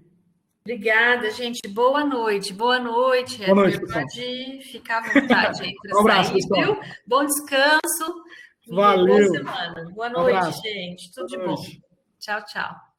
Obrigada, gente. Boa noite. Boa noite, Boa noite, Edgar. pessoal. Pode ficar à vontade aí para Um abraço, sair, pessoal. viu? Bom descanso e boa Valeu. semana. Boa Um noite, abraço. gente. Tudo Boa de bom. noite. Tchau, tchau.